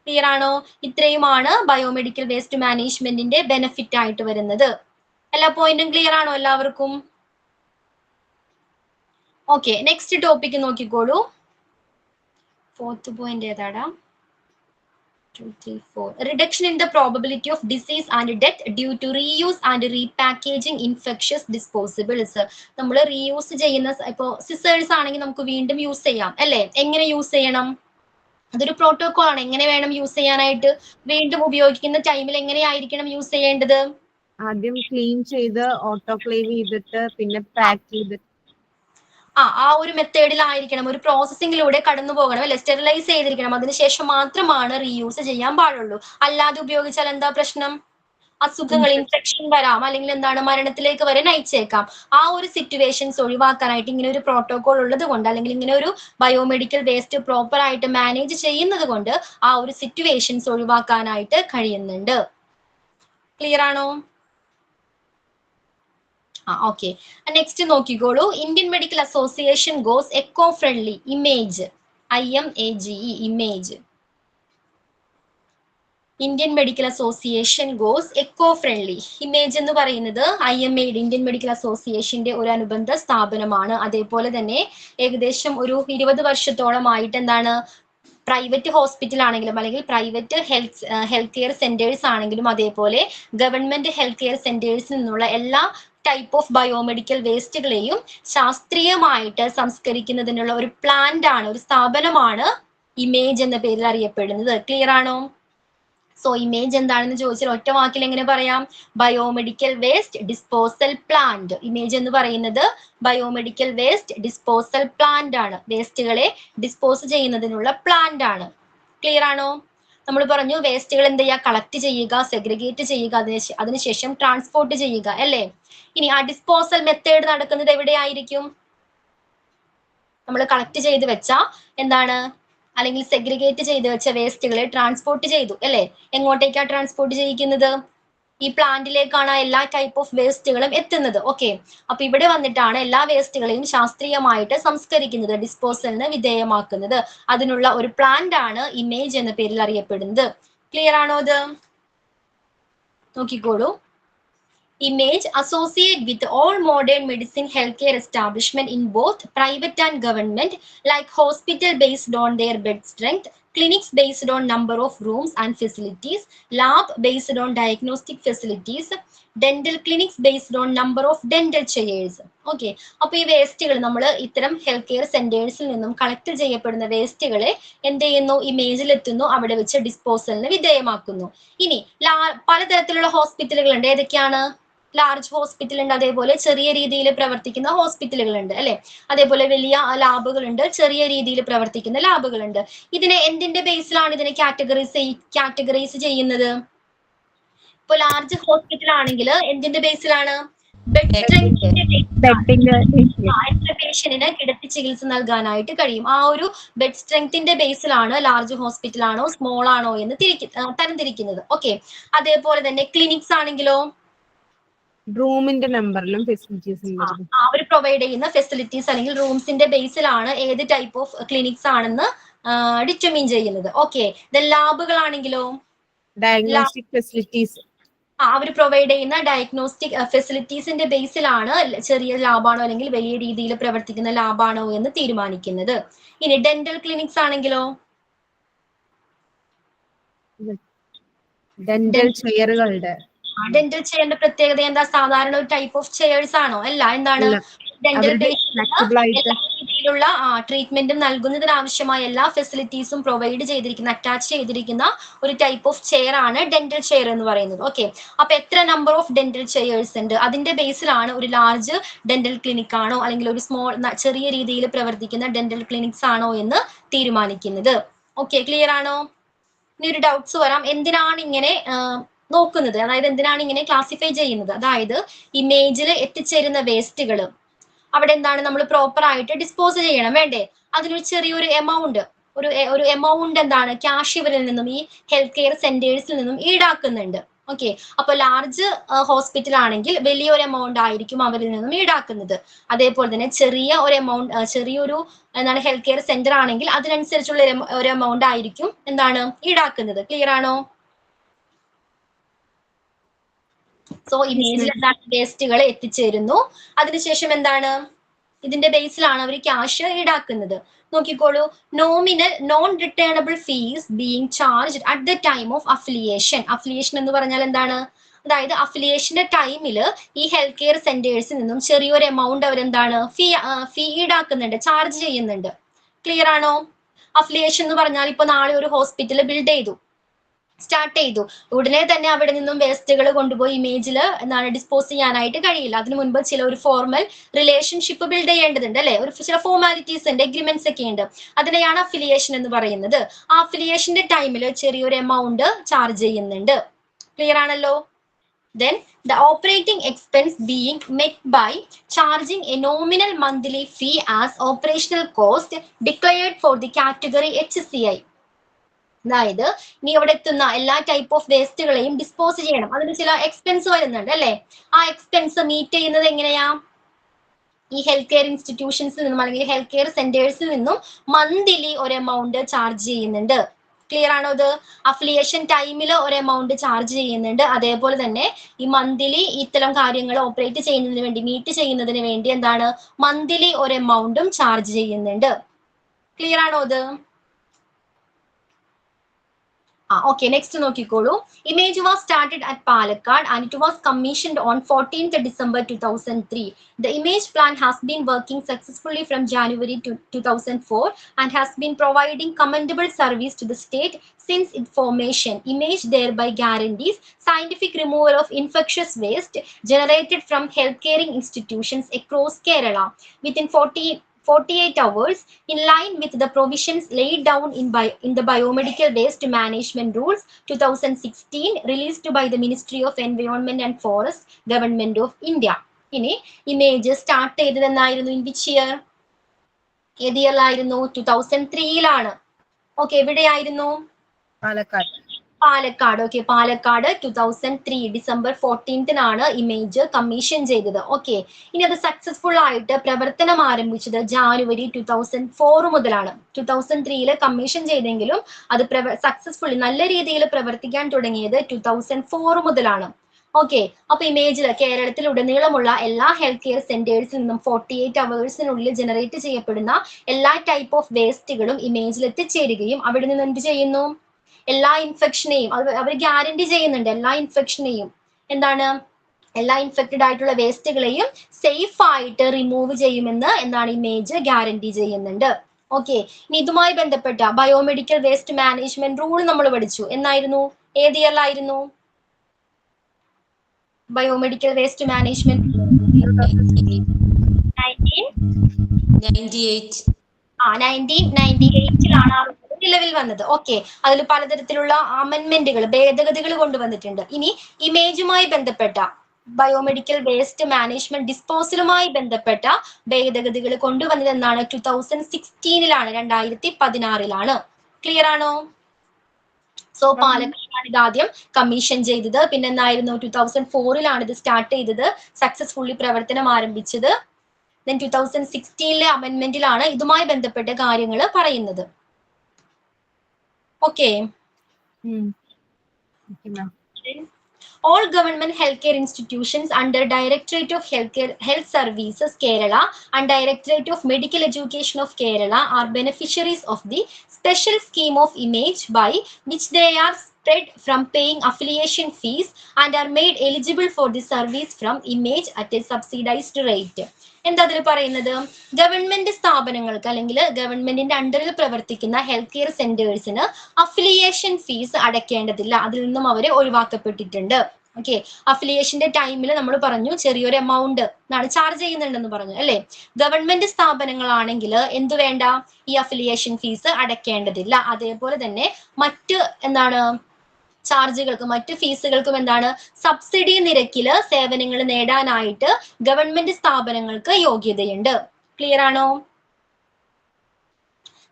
ക്ലിയർ ആണോ? ഇത്രയുമാണ് ബയോമെഡിക്കൽ വേസ്റ്റ് മാനേജ്മെന്റിന്റെ ബെനിഫിറ്റ് ആയിട്ട് വരുന്നത്. എല്ലാ പോയിന്റും ക്ലിയർ ആണോ എല്ലാവർക്കും? ഓക്കെ, നെക്സ്റ്റ് ടോപ്പിക് നോക്കിക്കോളൂ. ഫോർത്ത് പോയിന്റ് ഏതാടാ? 2, 3, 4. Reduction in the probability of disease and death due to reuse and repackaging infectious disposables. നമ്മൾ റീയൂസ് ചെയ്യുന്ന ഇപ്പോ സിസേഴ്സ് ആണെങ്കിൽ നമുക്ക് വീണ്ടും യൂസ് ചെയ്യാം അല്ലേ? എങ്ങനെ യൂസ് ചെയ്യണം? അതൊരു പ്രോട്ടോകോൾ ആണ്. എങ്ങനെ വേണം യൂസ് ചെയ്യാനായിട്ട്? വീണ്ടും ഉപയോഗിക്കുന്ന ടൈമിൽ എങ്ങനെയായിരിക്കണം യൂസ് ചെയ്യേണ്ടത്? ആദ്യം ക്ലീൻ ചെയ്ത് ഓട്ടോക്ലേവ് ചെയ്തിട്ട് പിന്നെ പാക്ക് ചെയ്തിട്ട് ആ ഒരു മെത്തേഡിലായിരിക്കണം, ഒരു പ്രോസസ്സിംഗിലൂടെ കടന്നു പോകണം അല്ലെ? സ്റ്റെറിലൈസ് ചെയ്തിരിക്കണം. അതിനുശേഷം മാത്രമാണ് റീയൂസ് ചെയ്യാൻ പാടുള്ളൂ. അല്ലാതെ ഉപയോഗിച്ചാൽ എന്താ പ്രശ്നം? അസുഖങ്ങൾ, ഇൻഫെക്ഷൻ വരാം, അല്ലെങ്കിൽ എന്താണ് മരണത്തിലേക്ക് വരെ നയിച്ചേക്കാം. ആ ഒരു സിറ്റുവേഷൻസ് ഒഴിവാക്കാനായിട്ട് ഇങ്ങനെ ഒരു പ്രോട്ടോകോൾ ഉള്ളത് കൊണ്ട് അല്ലെങ്കിൽ ഇങ്ങനെ ഒരു ബയോമെഡിക്കൽ വേസ്റ്റ് പ്രോപ്പർ ആയിട്ട് മാനേജ് ചെയ്യുന്നത് കൊണ്ട് ആ ഒരു സിറ്റുവേഷൻസ് ഒഴിവാക്കാനായിട്ട് കഴിയുന്നുണ്ട്. ക്ലിയർ ആണോ? ഓക്കെ, നെക്സ്റ്റ് നോക്കിക്കോളൂ. Indian medical association goes eco friendly image, IMAGE image. Indian medical association goes eco friendly image എന്ന് പറയുന്നത് IMAID ഇന്ത്യൻ മെഡിക്കൽ അസോസിയേഷന്റെ ഒരു അനുബന്ധ സ്ഥാപനമാണ്. അതേപോലെ തന്നെ ഏകദേശം ഒരു 20 വർഷത്തോളമായിട്ട് എന്താണ് പ്രൈവറ്റ് ഹോസ്പിറ്റൽ ആണെങ്കിലും അല്ലെങ്കിൽ പ്രൈവറ്റ് ഹെൽത്ത് കെയർ സെന്റേഴ്സ് ആണെങ്കിലും അതേപോലെ ഗവൺമെന്റ് ഹെൽത്ത് കെയർ സെന്റേഴ്സിൽ നിന്നുള്ള എല്ലാ ടൈപ്പ് ഓഫ് ബയോമെഡിക്കൽ വേസ്റ്റുകളെയും ശാസ്ത്രീയമായിട്ട് സംസ്കരിക്കുന്നതിനുള്ള ഒരു പ്ലാന്റ് ആണ്, ഒരു സ്ഥാപനമാണ് ഇമേജ് എന്ന പേരിൽ അറിയപ്പെടുന്നത്. ക്ലിയർ ആണോ? സോ ഇമേജ് എന്താണെന്ന് ചോദിച്ചാൽ ഒറ്റ വാക്കിൽ എങ്ങനെ പറയാം? Biomedical waste disposal plant. Image എന്ന് പറയുന്നത് ബയോമെഡിക്കൽ വേസ്റ്റ് ഡിസ്പോസൽ പ്ലാന്റ് ആണ്. വേസ്റ്റുകളെ ഡിസ്പോസ് ചെയ്യുന്നതിനുള്ള പ്ലാന്റ് ആണ്. ക്ലിയർ ആണോ? നമ്മൾ പറഞ്ഞു വേസ്റ്റുകൾ എന്ത് ചെയ്യുക? കളക്ട് ചെയ്യുക, സെഗ്രിഗേറ്റ് ചെയ്യുക, അതിനുശേഷം ട്രാൻസ്പോർട്ട് ചെയ്യുക അല്ലേ? ഇനി ആ ഡിസ്പോസൽ മെത്തേഡ് നടക്കുന്നത് എവിടെയായിരിക്കും? നമ്മൾ കളക്ട് ചെയ്ത് വെച്ച എന്താണ് അല്ലെങ്കിൽ സെഗ്രിഗേറ്റ് ചെയ്ത് വെച്ച വേസ്റ്റുകളെ ട്രാൻസ്പോർട്ട് ചെയ്തു അല്ലേ? എങ്ങോട്ടേക്കാണ് ട്രാൻസ്പോർട്ട് ചെയ്യിക്കുന്നത്? ഈ പ്ലാന്റിലേക്കാണ് എല്ലാ ടൈപ്പ് ഓഫ് വേസ്റ്റുകളും എത്തുന്നത്. ഓക്കെ, അപ്പൊ ഇവിടെ വന്നിട്ടാണ് എല്ലാ വേസ്റ്റുകളെയും ശാസ്ത്രീയമായിട്ട് സംസ്കരിക്കുന്നത്, ഡിസ്പോസലിന് വിധേയമാക്കുന്നത്. അതിനുള്ള ഒരു പ്ലാന്റ് ആണ് ഇമേജ് എന്ന പേരിൽ അറിയപ്പെടുന്നത്. ക്ലിയർ ആണോ? ഇത് നോക്കിക്കോളൂ. Image associate with all modern medicine healthcare establishment in both private and government, like hospital based on their bed strength, clinics based on number of rooms and facilities, lab based on diagnostic facilities, dental clinics based on number of dental chairs. Okay, അപ്പൊ ഈ വേസ്റ്റുകൾ നമ്മൾ ഇത്തരം health care സെന്റേഴ്സിൽ നിന്നും collect ചെയ്യപ്പെടുന്ന വേസ്റ്റുകളെ എന്ത് ചെയ്യുന്നു? ഇമേജിൽ എത്തുന്നു, അവിടെ വെച്ച് ഡിസ്പോസലിന് വിധേയമാക്കുന്നു. ഇനി പലതരത്തിലുള്ള ഹോസ്പിറ്റലുകൾ ഉണ്ട്. ഏതൊക്കെയാണ്? ലാർജ് ഹോസ്പിറ്റൽ ഉണ്ട്, അതേപോലെ ചെറിയ രീതിയിൽ പ്രവർത്തിക്കുന്ന ഹോസ്പിറ്റലുകളുണ്ട് അല്ലെ. അതേപോലെ വലിയ ലാബുകളുണ്ട്, ചെറിയ രീതിയിൽ പ്രവർത്തിക്കുന്ന ലാബുകളുണ്ട്. ഇതിനെ എന്തിന്റെ ബേസിലാണ് ഇതിനെ കാറ്റഗറൈസ് ചെയ്യുന്നത്? ഇപ്പൊ ലാർജ് ഹോസ്പിറ്റൽ ആണെങ്കിൽ എന്തിന്റെ ബേസിലാണ്? ബെഡ് സ്ട്രെങ്ത്തിന്റെ എത്ര പേഷ്യന്റിന് കിടത്തി ചികിത്സ നൽകാനായിട്ട് കഴിയും, ആ ഒരു ബെഡ് സ്ട്രെങ്ത്തിന്റെ ബേസിലാണ് ലാർജ് ഹോസ്പിറ്റൽ ആണോ സ്മോൾ ആണോ എന്ന് തരംതിരിക്കുന്നത്. ഓക്കെ, അതേപോലെ തന്നെ ക്ലിനിക്സ് ആണെങ്കിലോ റൂമിന്റെ നമ്പറിലും ഫെസിലിറ്റീസ് അവർ പ്രൊവൈഡ് ചെയ്യുന്ന ഫെസിലിറ്റീസ് അല്ലെങ്കിൽ റൂംസിന്റെ ബേസിലാണ് ഏത് ടൈപ്പ് ഓഫ് ക്ലിനിക്സ് ആണെന്ന് ഡിറ്റർമിൻ ചെയ്യുന്നത്. ഓക്കെ, ലാബുകളാണെങ്കിലോ ഡയഗ്നോസ്റ്റിക് ഫെസിലിറ്റീസ് അവർ പ്രൊവൈഡ് ചെയ്യുന്ന ഡയഗ്നോസ്റ്റിക് ഫെസിലിറ്റീസിന്റെ ബേസിലാണ് ചെറിയ ലാബാണോ അല്ലെങ്കിൽ വലിയ രീതിയിൽ പ്രവർത്തിക്കുന്ന ലാബാണോ എന്ന് തീരുമാനിക്കുന്നത്. ഇനി ഡെന്റൽ ക്ലിനിക്സ് ആണെങ്കിലോ ഡെന്റൽ ചെയറുകളുടെ ഡെന്റൽ ചെയറിന്റെ പ്രത്യേകത എന്താ? സാധാരണ ഒരു ടൈപ്പ് ഓഫ് ചെയർസ് ആണോ? അല്ല, എന്താണ്? ഡെന്റൽ രീതിയിലുള്ള ട്രീറ്റ്മെന്റും നൽകുന്നതിന് ആവശ്യമായ എല്ലാ ഫെസിലിറ്റീസും പ്രൊവൈഡ് ചെയ്തിരിക്കുന്ന, അറ്റാച്ച് ചെയ്തിരിക്കുന്ന ഒരു ടൈപ്പ് ഓഫ് ചെയർ ആണ് ഡെന്റൽ ചെയർ എന്ന് പറയുന്നത്. ഓക്കെ, അപ്പൊ എത്ര നമ്പർ ഓഫ് ഡെന്റൽ ചെയർസ് ഉണ്ട്, അതിന്റെ ബേസിലാണ് ഒരു ലാർജ് ഡെന്റൽ ക്ലിനിക് ആണോ അല്ലെങ്കിൽ ഒരു സ്മോൾ ചെറിയ രീതിയിൽ പ്രവർത്തിക്കുന്ന ഡെന്റൽ ക്ലിനിക്സ് ആണോ എന്ന് തീരുമാനിക്കുന്നത്. ഓക്കെ, ക്ലിയർ ആണോ? ഇനി ഒരു ഡൗട്ട്സ് വരാം, എന്തിനാണ് ഇങ്ങനെ നോക്കുന്നത്, അതായത് എന്തിനാണ് ഇങ്ങനെ ക്ലാസിഫൈ ചെയ്യുന്നത്? അതായത് ഇമേജിൽ എത്തിച്ചേരുന്ന വേസ്റ്റുകൾ അവിടെ എന്താണ് നമ്മൾ പ്രോപ്പർ ആയിട്ട് ഡിസ്പോസ് ചെയ്യണം, വേണ്ടേ? അതിനൊരു ചെറിയൊരു എമൗണ്ട്, ഒരു എമൗണ്ട് എന്താണ് ക്യാഷ് ഇവരിൽ നിന്നും ഈ ഹെൽത്ത് കെയർ സെന്റേഴ്സിൽ നിന്നും ഈടാക്കുന്നുണ്ട്. ഓക്കെ, അപ്പൊ ലാർജ് ഹോസ്പിറ്റൽ ആണെങ്കിൽ വലിയൊരു എമൗണ്ട് ആയിരിക്കും അവരിൽ നിന്നും ഈടാക്കുന്നത്. അതേപോലെ തന്നെ ചെറിയ ഒരു എമൗണ്ട്, ചെറിയൊരു എന്താണ് ഹെൽത്ത് കെയർ സെന്റർ ആണെങ്കിൽ അതിനനുസരിച്ചുള്ള ഒരു എമൗണ്ട് ആയിരിക്കും എന്താണ് ഈടാക്കുന്നത്. ക്ലിയർ ആണോ? സോ ഇമേജിൽ എന്താണ് വേസ്റ്റുകൾ എത്തിച്ചേരുന്നു, അതിനുശേഷം എന്താണ് ഇതിന്റെ ബേസിലാണ് അവർ ക്യാഷ് ഈടാക്കുന്നത്. നോക്കിക്കോളൂ, nominal non returnable fees being charge at the time of affiliation. Affiliation എന്ന് പറഞ്ഞാൽ എന്താണ്? അതായത് അഫിലിയേഷന്റെ ടൈമിൽ ഈ ഹെൽത്ത് കെയർ സെന്റേഴ്സിൽ നിന്നും ചെറിയൊരു എമൗണ്ട് അവരെന്താണ് ഫീ ഈടാക്കുന്നുണ്ട്, ചാർജ് ചെയ്യുന്നുണ്ട്. ക്ലിയർ ആണോ? അഫിലിയേഷൻ എന്ന് പറഞ്ഞാൽ ഇപ്പൊ നാളെ ഒരു ഹോസ്പിറ്റൽ സ്റ്റാർട്ട് ചെയ്തു, ഉടനെ തന്നെ അവിടെ നിന്നും വേസ്റ്റുകൾ കൊണ്ടുപോയി ഇമേജിൽ എന്താണ് ഡിസ്പോസ് ചെയ്യാനായിട്ട് കഴിയില്ല. അതിനു മുൻപ് ചില ഒരു ഫോർമൽ റിലേഷൻഷിപ്പ് ബിൽഡ് ചെയ്യേണ്ടതുണ്ട് അല്ലെ, ഒരു ചില ഫോർമാലിറ്റീസ് ഉണ്ട്, എഗ്രിമെന്റ്സ് ഒക്കെ ഉണ്ട്, അതിനെയാണ് അഫിലിയേഷൻ എന്ന് പറയുന്നത്. ആ അഫിലിയേഷന്റെ ടൈമിൽ ചെറിയൊരു എമൗണ്ട് ചാർജ് ചെയ്യുന്നുണ്ട്. ക്ലിയർ ആണല്ലോ? Then the operating expense being met by charging a nominal monthly fee as operational cost declared for the category HCI. അതായത് ഇനി അവിടെ എത്തുന്ന എല്ലാ ടൈപ്പ് ഓഫ് വേസ്റ്റുകളെയും ഡിസ്പോസ് ചെയ്യണം, അതിന് ചില എക്സ്പെൻസ് വരുന്നുണ്ട് അല്ലെ. ആ എക്സ്പെൻസ് മീറ്റ് ചെയ്യുന്നത് എങ്ങനെയാ? ഈ ഹെൽത്ത് കെയർ ഇൻസ്റ്റിറ്റ്യൂഷൻസിൽ നിന്നും അല്ലെങ്കിൽ ഹെൽത്ത് കെയർ സെന്റേഴ്സിൽ നിന്നും മന്ത്ലി ഒരു എമൗണ്ട് ചാർജ് ചെയ്യുന്നുണ്ട്. ക്ലിയർ ആണോ? ഇത് അഫിലിയേഷൻ ടൈമിൽ ഒരു എമൗണ്ട് ചാർജ് ചെയ്യുന്നുണ്ട്, അതേപോലെ തന്നെ ഈ മന്ത്ലി ഇത്തരം കാര്യങ്ങൾ ഓപ്പറേറ്റ് ചെയ്യുന്നതിന് വേണ്ടി, മീറ്റ് ചെയ്യുന്നതിന് വേണ്ടി എന്താണ് മന്ത്ലി ഒരു എമൗണ്ടും ചാർജ് ചെയ്യുന്നുണ്ട്. ക്ലിയർ ആണോ? ഇത് okay, next നോക്കിക്കോളൂ. Image was started at Palakkad and it was commissioned on 14th December 2003. The image plan has been working successfully from January 2004 and has been providing commendable service to the state since its formation. Image thereby guarantees scientific removal of infectious waste generated from healthcare institutions across Kerala within 48 hours, in line with the provisions laid down in the Biomedical Waste Management Rules 2016 released by the Ministry of Environment and Forest, Government of India. ഇനി image start ചെയ്തത് എന്നായിരുന്നു? In which year? ഏത് ഇയറിലായിരുന്നു? 2003 okay, എവിടെയായിരുന്നു? Palakkad. Okay, Palakkad 2003 December 14 image commission ചെയ്തത്. Okay, ഇനി അത് successful ആയിട്ട് പ്രവർത്തനം ആരംഭിച്ചത് ജാനുവരി 2004 മുതലാണ്. 2003 കമ്മീഷൻ ചെയ്തെങ്കിലും അത് സക്സസ്ഫുള്ളി നല്ല രീതിയിൽ പ്രവർത്തിക്കാൻ തുടങ്ങിയത് 2004 മുതലാണ്. ഓക്കെ, അപ്പൊ ഇമേജിൽ കേരളത്തിൽ ഉടനീളമുള്ള എല്ലാ ഹെൽത്ത് കെയർ സെന്റേഴ്സിൽ നിന്നും 48 അവേഴ്സിനുള്ളിൽ ജനറേറ്റ് ചെയ്യപ്പെടുന്ന എല്ലാ ടൈപ്പ് ഓഫ് വേസ്റ്റുകളും ഇമേജിൽ എത്തിച്ചേരുകയും അവിടെ നിന്ന് എന്ത് ചെയ്യുന്നു? എല്ലാ ഇൻഫെക്ഷനെയും അവർ ഗ്യാരണ്ടി ചെയ്യുന്നുണ്ട്, എല്ലാ ഇൻഫെക്ഷനെയും എന്താണ് എല്ലാ ഇൻഫെക്റ്റഡ് ആയിട്ടുള്ള വേസ്റ്റുകളെയും സേഫ് ആയിട്ട് റിമൂവ് ചെയ്യുമെന്ന് എന്താണ് ഇമേജ് ഗ്യാരണ്ടി ചെയ്യുന്നുണ്ട്. ഓക്കെ, ഇനി ഇതുമായി ബന്ധപ്പെട്ട ബയോമെഡിക്കൽ വേസ്റ്റ് മാനേജ്മെന്റ് റൂൾ നമ്മൾ പഠിച്ചു. എന്നായിരുന്നു? ഏത് ഇയറിലായിരുന്നു? ബയോമെഡിക്കൽ വേസ്റ്റ് മാനേജ്മെന്റ് 1998ലാണ് ആ നിലവിൽ വന്നത്. ഓക്കെ, അതിൽ പലതരത്തിലുള്ള അമെന്റ്മെന്റുകൾ, ഭേദഗതികൾ കൊണ്ടുവന്നിട്ടുണ്ട്. ഇനി ഇമേജുമായി ബന്ധപ്പെട്ട ബയോമെഡിക്കൽ വേസ്റ്റ് മാനേജ്മെന്റ് ഡിസ്പോസലുമായി ബന്ധപ്പെട്ട ഭേദഗതികൾ കൊണ്ടുവന്നത് എന്നാണ് 2016ലാണ്, 2016ലാണ്. ക്ലിയർ ആണോ? സോ പാലക്കാടാണ് ഇത് ആദ്യം കമ്മീഷൻ ചെയ്തത്. പിന്നെ എന്തായിരുന്നു, 2004ലാണ് ഇത് സ്റ്റാർട്ട് ചെയ്തത്, സക്സസ്ഫുള്ളി പ്രവർത്തനം ആരംഭിച്ചത്. ദെൻ 2016ലെ അമെന്റ്മെന്റിലാണ് ഇതുമായി ബന്ധപ്പെട്ട കാര്യങ്ങൾ പറയുന്നത്. Okay. All government healthcare institutions under Directorate of Health Services Kerala and Directorate of Medical Education of Kerala are beneficiaries of the special scheme of image by which they are spread from paying affiliation fees and are made eligible for the service from image at a subsidized rate. എന്താ അതിൽ പറയുന്നത്? Government സ്ഥാപനങ്ങൾക്ക് അല്ലെങ്കിൽ ഗവൺമെന്റിന്റെ അണ്ടറിൽ പ്രവർത്തിക്കുന്ന health care സെന്റേഴ്സിന് affiliation fees അടയ്ക്കേണ്ടതില്ല, അതിൽ നിന്നും അവരെ ഒഴിവാക്കപ്പെട്ടിട്ടുണ്ട്. ഓക്കെ, അഫിലിയേഷന്റെ ടൈമിൽ നമ്മൾ പറഞ്ഞു ചെറിയൊരു എമൗണ്ട് ചാർജ് ചെയ്യുന്നുണ്ടെന്ന് പറഞ്ഞു അല്ലെ. ഗവൺമെന്റ് സ്ഥാപനങ്ങളാണെങ്കിൽ എന്തു വേണ്ട, ഈ അഫിലിയേഷൻ ഫീസ് അടയ്ക്കേണ്ടതില്ല. അതേപോലെ തന്നെ മറ്റ് ചാർജുകൾക്കും മറ്റ് ഫീസുകൾക്കും സബ്സിഡി നിരക്കില് സേവനങ്ങൾ നേടാനായിട്ട് ഗവൺമെന്റ് സ്ഥാപനങ്ങൾക്ക് യോഗ്യതയുണ്ട്. ക്ലിയർ ആണോ?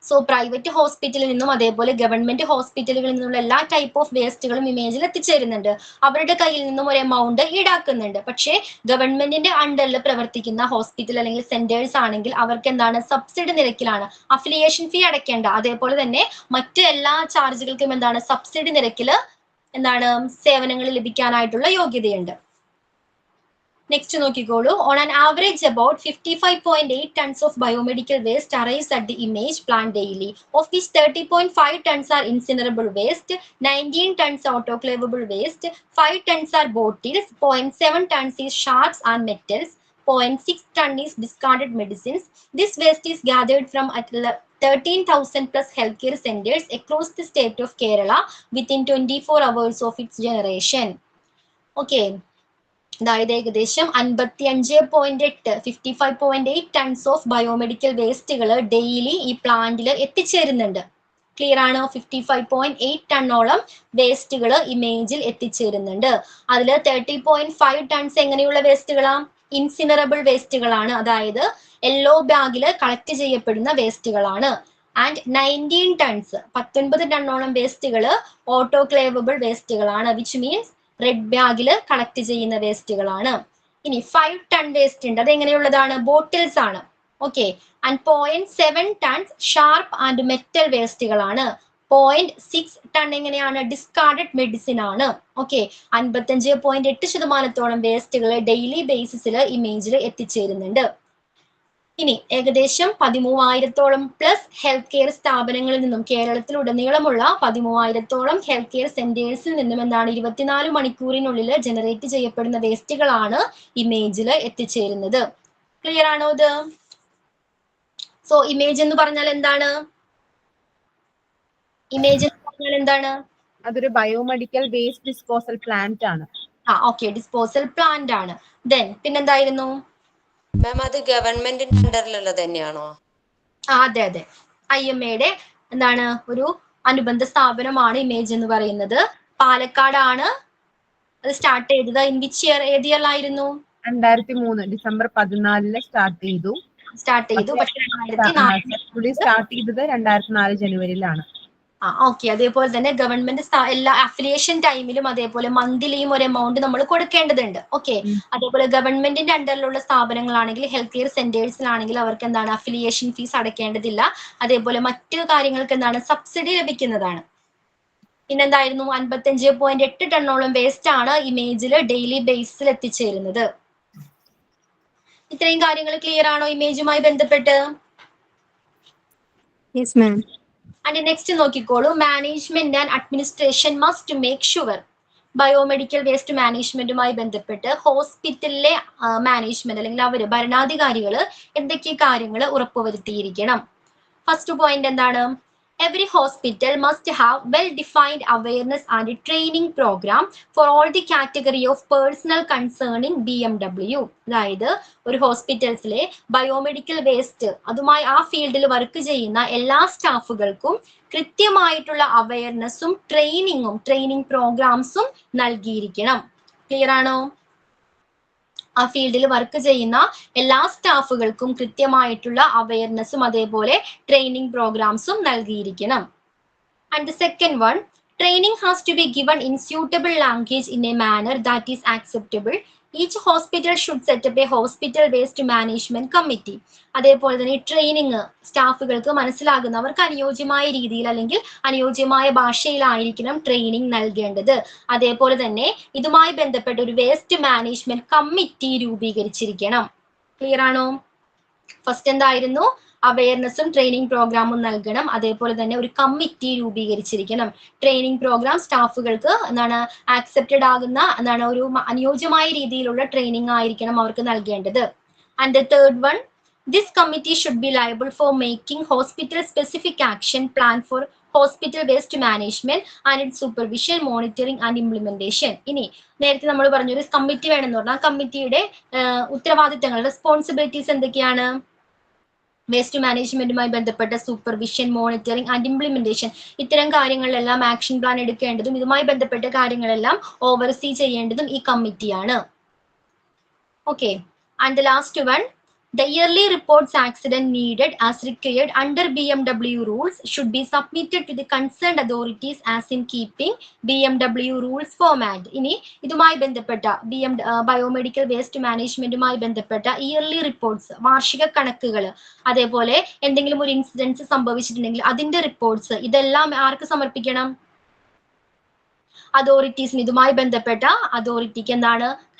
സോ പ്രൈവറ്റ് ഹോസ്പിറ്റലിൽ നിന്നും അതേപോലെ ഗവൺമെന്റ് ഹോസ്പിറ്റലുകളിൽ നിന്നുള്ള എല്ലാ ടൈപ്പ് ഓഫ് വേസ്റ്റുകളും ഇമേജിൽ എത്തിച്ചേരുന്നുണ്ട്. അവരുടെ കയ്യിൽ നിന്നും ഒരു എമൗണ്ട് ഈടാക്കുന്നുണ്ട്. പക്ഷേ ഗവൺമെന്റിന്റെ അണ്ടറിൽ പ്രവർത്തിക്കുന്ന ഹോസ്പിറ്റൽ അല്ലെങ്കിൽ സെന്റേഴ്സ് ആണെങ്കിൽ അവർക്ക് സബ്സിഡി നിരക്കിലാണ്, അഫിലിയേഷൻ ഫീ അടയ്ക്കേണ്ട. അതേപോലെ തന്നെ മറ്റ് എല്ലാ ചാർജുകൾക്കും സബ്സിഡി നിരക്കില് സേവനങ്ങൾ ലഭിക്കാനായിട്ടുള്ള യോഗ്യതയുണ്ട്. നെക്സ്റ്റ് നോക്കിക്കോളൂ. On an average about 55.8 tons of biomedical waste arrives at the image plant daily, of which 30.5 tons are incinerable waste, 19 tons autoclavable waste, 5 tons are bottles, 0.7 tons is shards and metals, 0.6 ton is discarded medicines. This waste is gathered from 13,000 plus healthcare centers across the state of Kerala within 24 hours of its generation. Okay. അതായത് ഏകദേശം 55.8 tons of biomedical വേസ്റ്റുകൾ daily ഈ പ്ലാന്റിൽ എത്തിച്ചേരുന്നുണ്ട്. Clear ആണോ? 55.8 ടണ്ണോളം വേസ്റ്റുകൾ ഇമേജിൽ എത്തിച്ചേരുന്നുണ്ട്. അതിൽ 30.5 tons എങ്ങനെയുള്ള വേസ്റ്റുകളാ? ഇൻസിനറബിൾ വേസ്റ്റുകളാണ്, അതായത് യെല്ലോ ബാഗിൽ കളക്ട് ചെയ്യപ്പെടുന്ന വേസ്റ്റുകളാണ്. ആൻഡ് 19 ടൺസ് 19 ടണ്ണോളം വേസ്റ്റുകൾ ഓട്ടോക്ലേവബിൾ വേസ്റ്റുകളാണ്, വിച്ച് മീൻസ് റെഡ് ബാഗിൽ കളക്ട് ചെയ്യുന്ന വേസ്റ്റുകളാണ്. ഇനി 5 ടൺ വേസ്റ്റ് ഉണ്ട്, അത് എങ്ങനെയുള്ളതാണ്? ബോട്ടിൽസ് ആണ്. Okay. And 0.7 tons sharp and metal വേസ്റ്റുകളാണ്. 0.6 ടൺ എങ്ങനെയാണ്? ഡിസ്കാർഡഡ് മെഡിസിൻ ആണ്. ഓക്കെ. 55.8% വേസ്റ്റുകൾ ഡെയിലി ബേസിസിൽ ഇമേജിൽ എത്തിച്ചേരുന്നുണ്ട്. ഇനി ഏകദേശം 13,000 പ്ലസ് ഹെൽത്ത് കെയർ സ്ഥാപനങ്ങളിൽ നിന്നും കേരളത്തിലുടനീളമുള്ള 13,000 ഹെൽത്ത് കെയർ സെന്റേഴ്സിൽ നിന്നും 24 മണിക്കൂറിനുള്ളിൽ ജനറേറ്റ് ചെയ്യപ്പെടുന്ന വേസ്റ്റുകളാണ് ഇമേജിൽ എത്തിച്ചേരുന്നത്. ക്ലിയർ ആണോ ഇത്? സോ ഇമേജ് എന്ന് പറഞ്ഞാൽ എന്താണ്? ഇമേജ് എന്ന് പറഞ്ഞാൽ എന്താണ്? അതൊരു ബയോമെഡിക്കൽ വേസ്റ്റ് ഡിസ്പോസൽ പ്ലാന്റ് ആണ്. ഓക്കെ, ഡിസ്പോസൽ പ്ലാന്റ് ആണ്. ദെൻ പിന്നെന്തായിരുന്നു മാം? അത് ഗവൺമെന്റിന്റെ അണ്ടറിലുള്ളത് തന്നെയാണോ? അതെ അതെ, IMAയുടെ ഒരു അനുബന്ധ സ്ഥാപനമാണ് ഇമേജ് എന്ന് പറയുന്നത്. പാലക്കാടാണ് അത് സ്റ്റാർട്ട് ചെയ്തത്. In which year? ഏത് ഇയറിലായിരുന്നു? 2003 ഡിസംബർ 14 സ്റ്റാർട്ട് ചെയ്തു. പക്ഷേ സ്റ്റാർട്ട് ചെയ്തത് 2004 ജനുവരിയിലാണ്. ഓക്കെ. അതേപോലെ തന്നെ ഗവൺമെന്റ് എല്ലാ അഫിലിയേഷൻ ടൈമിലും അതേപോലെ മന്ത്ലിയും ഒരു എമൗണ്ട് നമ്മൾ കൊടുക്കേണ്ടതുണ്ട്. ഓക്കെ. അതേപോലെ ഗവൺമെന്റിന്റെ അണ്ടറിലുള്ള സ്ഥാപനങ്ങളാണെങ്കിൽ ഹെൽത്ത് കെയർ സെന്റേഴ്സിലാണെങ്കിൽ അവർക്ക് അഫിലിയേഷൻ ഫീസ് അടയ്ക്കേണ്ടതില്ല. അതേപോലെ മറ്റു കാര്യങ്ങൾക്ക് സബ്സിഡി ലഭിക്കുന്നതാണ്. പിന്നെന്തായിരുന്നു? 55.8 ടണ്ണോളം വേസ്റ്റ് ആണ് ഇമേജിൽ ഡെയിലി ബേസിൽ എത്തിച്ചേരുന്നത്. ഇത്രയും കാര്യങ്ങൾ ക്ലിയർ ആണോ ഇമേജുമായി ബന്ധപ്പെട്ട്? Yes ma'am. ആൻഡ് നെക്സ്റ്റ് നോക്കിക്കോളൂ. Management and administration must make sure. Biomedical waste മാനേജ്മെന്റുമായി ബന്ധപ്പെട്ട് ഹോസ്പിറ്റലിലെ മാനേജ്മെന്റ് അല്ലെങ്കിൽ ഭരണാധികാരികൾ എന്തൊക്കെ കാര്യങ്ങൾ ഉറപ്പുവരുത്തിയിരിക്കണം? ഫസ്റ്റ് പോയിന്റ് എന്താണ്? Every hospital must have well-defined awareness and training program for all the category of personnel concerning BMW. അതായത് ഒരു ഹോസ്പിറ്റൽസിലെ ബയോമെഡിക്കൽ വേസ്റ്റ് അതുമായി ആ ഫീൽഡിൽ വർക്ക് ചെയ്യുന്ന എല്ലാ സ്റ്റാഫുകൾക്കും കൃത്യമായിട്ടുള്ള അവയർനെസ്സും ട്രെയിനിങ് പ്രോഗ്രാംസും നൽകിയിരിക്കണം. ക്ലിയർ ആണോ? ആ ഫീൽഡിൽ വർക്ക് ചെയ്യുന്ന എല്ലാ സ്റ്റാഫുകൾക്കും കൃത്യമായിട്ടുള്ള അവയർനെസ്സും അതേപോലെ ട്രെയിനിങ് പ്രോഗ്രാംസും നൽകിയിരിക്കണം. And the second one, training has to be given in suitable language in a manner that is acceptable. Each hospital should set up a hospital waste management committee. അതേപോലെ തന്നെ ട്രെയിനിങ് സ്റ്റാഫുകൾക്ക് മനസ്സിലാകുന്നവർക്ക് അനുയോജ്യമായ രീതിയിൽ അല്ലെങ്കിൽ അനുയോജ്യമായ ഭാഷയിലായിരിക്കണം ട്രെയിനിങ് നൽകേണ്ടത്. അതേപോലെ തന്നെ ഇതുമായി ബന്ധപ്പെട്ട ഒരു വേസ്റ്റ് മാനേജ്മെന്റ് കമ്മിറ്റി രൂപീകരിച്ചിരിക്കണം. ക്ലിയർ ആണോ? ഫസ്റ്റ് എന്തായിരുന്നു? അവയർനെസ്സും ട്രെയിനിങ് പ്രോഗ്രാമും നൽകണം. അതേപോലെ തന്നെ ഒരു കമ്മിറ്റി രൂപീകരിച്ചിരിക്കണം. ട്രെയിനിങ് പ്രോഗ്രാം സ്റ്റാഫുകൾക്ക് ആക്സെപ്റ്റഡ് ആകുന്ന ഒരു അനുയോജ്യമായ രീതിയിലുള്ള ട്രെയിനിങ് ആയിരിക്കണം അവർക്ക് നൽകേണ്ടത്. And the third one, this committee should be liable for making hospital specific action plan for hospital waste management and its supervision, monitoring and implementation. ഇനി നേരത്തെ നമ്മൾ പറഞ്ഞൊരു കമ്മിറ്റി വേണമെന്ന് പറഞ്ഞാൽ കമ്മിറ്റിയുടെ ഉത്തരവാദിത്തങ്ങൾ റെസ്പോൺസിബിലിറ്റീസ് എന്തൊക്കെയാണ്? വേസ്റ്റ് മാനേജ്മെന്റുമായി ബന്ധപ്പെട്ട സൂപ്പർവിഷൻ, മോണിറ്ററിംഗ് ആൻഡ് ഇംപ്ലിമെന്റേഷൻ, ഇത്തരം കാര്യങ്ങളിലെല്ലാം ആക്ഷൻ പ്ലാൻ എടുക്കേണ്ടതും ഇതുമായി ബന്ധപ്പെട്ട കാര്യങ്ങളെല്ലാം ഓവർസീ ചെയ്യേണ്ടതും ഈ കമ്മിറ്റിയാണ്. Okay. And the last one, the yearly reports accident needed as required under BMW rules should be submitted to the concerned authorities as in keeping BMW rules format. ഇനി ഇതുമായി ബന്ധപ്പെട്ട biomedical waste മാനേജ്മെന്റുമായി ബന്ധപ്പെട്ട yearly reports, വാർഷിക കണക്കുകൾ, അതേപോലെ എന്തെങ്കിലും ഒരു ഇൻസിഡൻസ് സംഭവിച്ചിട്ടുണ്ടെങ്കിൽ അതിന്റെ റിപ്പോർട്ട്സ്, ഇതെല്ലാം ആർക്ക് സമർപ്പിക്കണം? അതോറിറ്റീസിന്. ഇതുമായി ബന്ധപ്പെട്ട അതോറിറ്റിക്ക്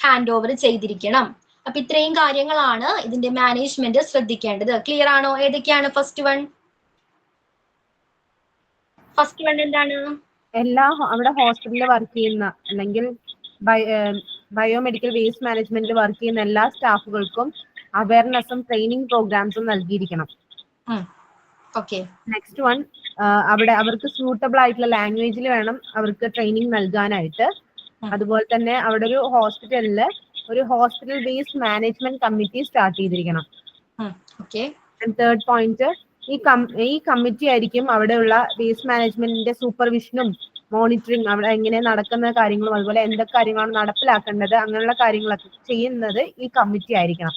ഹാൻഡ് ഓവർ ചെയ്തിരിക്കണം. അപ്പൊ ഇത്രയും കാര്യങ്ങളാണ് ഇതിന്റെ മാനേജ്മെന്റ് ശ്രദ്ധിക്കേണ്ടത്. ക്ലിയർ ആണോ? ഏതൊക്കെയാണ്? ഫസ്റ്റ് വൺ എന്താണ്? എല്ലാ അവിടെ ഹോസ്പിറ്റലിൽ വർക്ക് ചെയ്യുന്ന അല്ലെങ്കിൽ ബയോമെഡിക്കൽ വേസ്റ്റ് മാനേജ്മെന്റിൽ വർക്ക് ചെയ്യുന്ന എല്ലാ സ്റ്റാഫുകൾക്കും അവയർനെസ്സും ട്രെയിനിങ് പ്രോഗ്രാംസും നൽകിയിരിക്കണം. നെക്സ്റ്റ് വൺ, അവിടെ അവർക്ക് സ്യൂട്ടബിൾ ആയിട്ടുള്ള ലാംഗ്വേജിൽ വേണം അവർക്ക് ട്രെയിനിങ് നൽകാനായിട്ട്. അതുപോലെ തന്നെ അവിടെ ഒരു ഹോസ്പിറ്റലില് ഒരു hospital waste management committee start ചെയ്തിരിക്കണം. തേർഡ് പോയിന്റ്, ഈ കമ്മിറ്റി ആയിരിക്കും അവിടെയുള്ള വേസ്റ്റ് മാനേജ്മെന്റിന്റെ സൂപ്പർവിഷനും മോണിറ്ററിങ്, അവിടെ എങ്ങനെ നടക്കുന്ന കാര്യങ്ങളും അതുപോലെ എന്തൊക്കെ കാര്യങ്ങളാണ് നടപ്പിലാക്കേണ്ടത് അങ്ങനെയുള്ള കാര്യങ്ങളൊക്കെ ചെയ്യുന്നത് ഈ കമ്മിറ്റി ആയിരിക്കണം.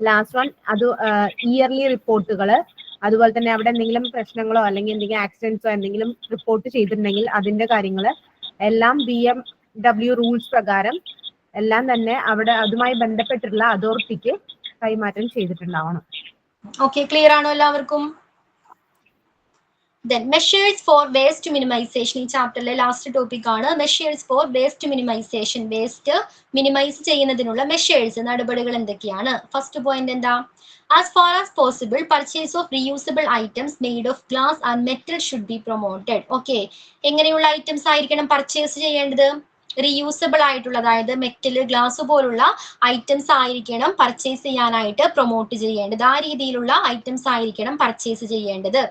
ലാസ്റ്റ് വൺ, അത് ഇയർലി റിപ്പോർട്ടുകൾ, അതുപോലെ തന്നെ അവിടെ എന്തെങ്കിലും പ്രശ്നങ്ങളോ അല്ലെങ്കിൽ എന്തെങ്കിലും ആക്സിഡൻസോ എന്തെങ്കിലും റിപ്പോർട്ട് ചെയ്തിട്ടുണ്ടെങ്കിൽ അതിന്റെ കാര്യങ്ങൾ എല്ലാം BMW റൂൾസ് പ്രകാരം എല്ലാം തന്നെ അവിടെ അതുമായി ബന്ധപ്പെട്ടിട്ടുള്ള അതോറിറ്റിക്ക് കൈമാറ്റം ചെയ്തിട്ടുണ്ടാവണം. ഓക്കെ, ക്ലിയർ ആണോ എല്ലാവർക്കും? Then measures for waste minimization. ഈ ചാപ്റ്ററിലെ ലാസ്റ്റ് ടോപ്പിക് ആണ് measures for waste minimisation. Waste minimise ചെയ്യുന്നതിനുള്ള മെഷേഴ്സ്, നടപടികൾ എന്തൊക്കെയാണ്? ഫസ്റ്റ് പോയിന്റ് എന്താ? As far as possible, purchase of reusable items made of glass and metal should be promoted. Okay, എങ്ങനെയുള്ള items ആയിരിക്കണം purchase ചെയ്യേണ്ടത്? റീയൂസബിൾ ആയിട്ടുള്ള, അതായത് മെറ്റല്, ഗ്ലാസ് പോലുള്ള ഐറ്റംസ് ആയിരിക്കണം പർച്ചേസ് ചെയ്യാനായിട്ട് പ്രൊമോട്ട് ചെയ്യേണ്ടത്. ആ രീതിയിലുള്ള ഐറ്റംസ് ആയിരിക്കണം പർച്ചേസ് ചെയ്യേണ്ടത്.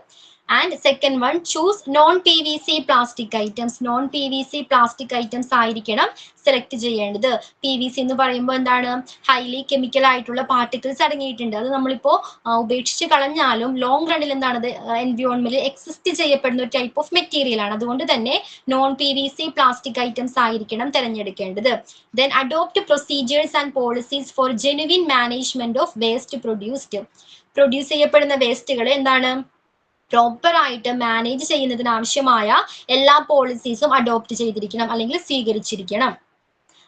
And second one, choose non-PVC plastic items. non-PVC plastic items ആയിരിക്കണം സെലക്ട് ചെയ്യേണ്ടത്. PVC എന്ന് പറയുമ്പോൾ എന്താണ്? ഹൈലി കെമിക്കൽ ആയിട്ടുള്ള പാർട്ടിക്കിൾസ് അടങ്ങിയിട്ടുണ്ട്. അത് നമ്മളിപ്പോ ഉപേക്ഷിച്ച് കളഞ്ഞാലും ലോങ് റണ്ണിൽ എന്താണ് എൻവയോൺമെന്റിൽ എക്സിസ്റ്റ് ചെയ്യപ്പെടുന്ന ഒരു ടൈപ്പ് ഓഫ് മെറ്റീരിയൽ ആണ്. അതുകൊണ്ട് തന്നെ non-PVC പ്ലാസ്റ്റിക് ഐറ്റംസ് ആയിരിക്കണം തിരഞ്ഞെടുക്കേണ്ടത്. Then adopt procedures and policies four genuine management of waste produced. Produce ചെയ്യപ്പെടുന്ന വേസ്റ്റുകൾ എന്താണ്? പ്രോപ്പർ ആയിട്ട് മാനേജ് ചെയ്യുന്നതിന് ആവശ്യമായ എല്ലാ പോളിസീസും അഡോപ്റ്റ് ചെയ്തിരിക്കണം അല്ലെങ്കിൽ സ്വീകരിച്ചിരിക്കണം.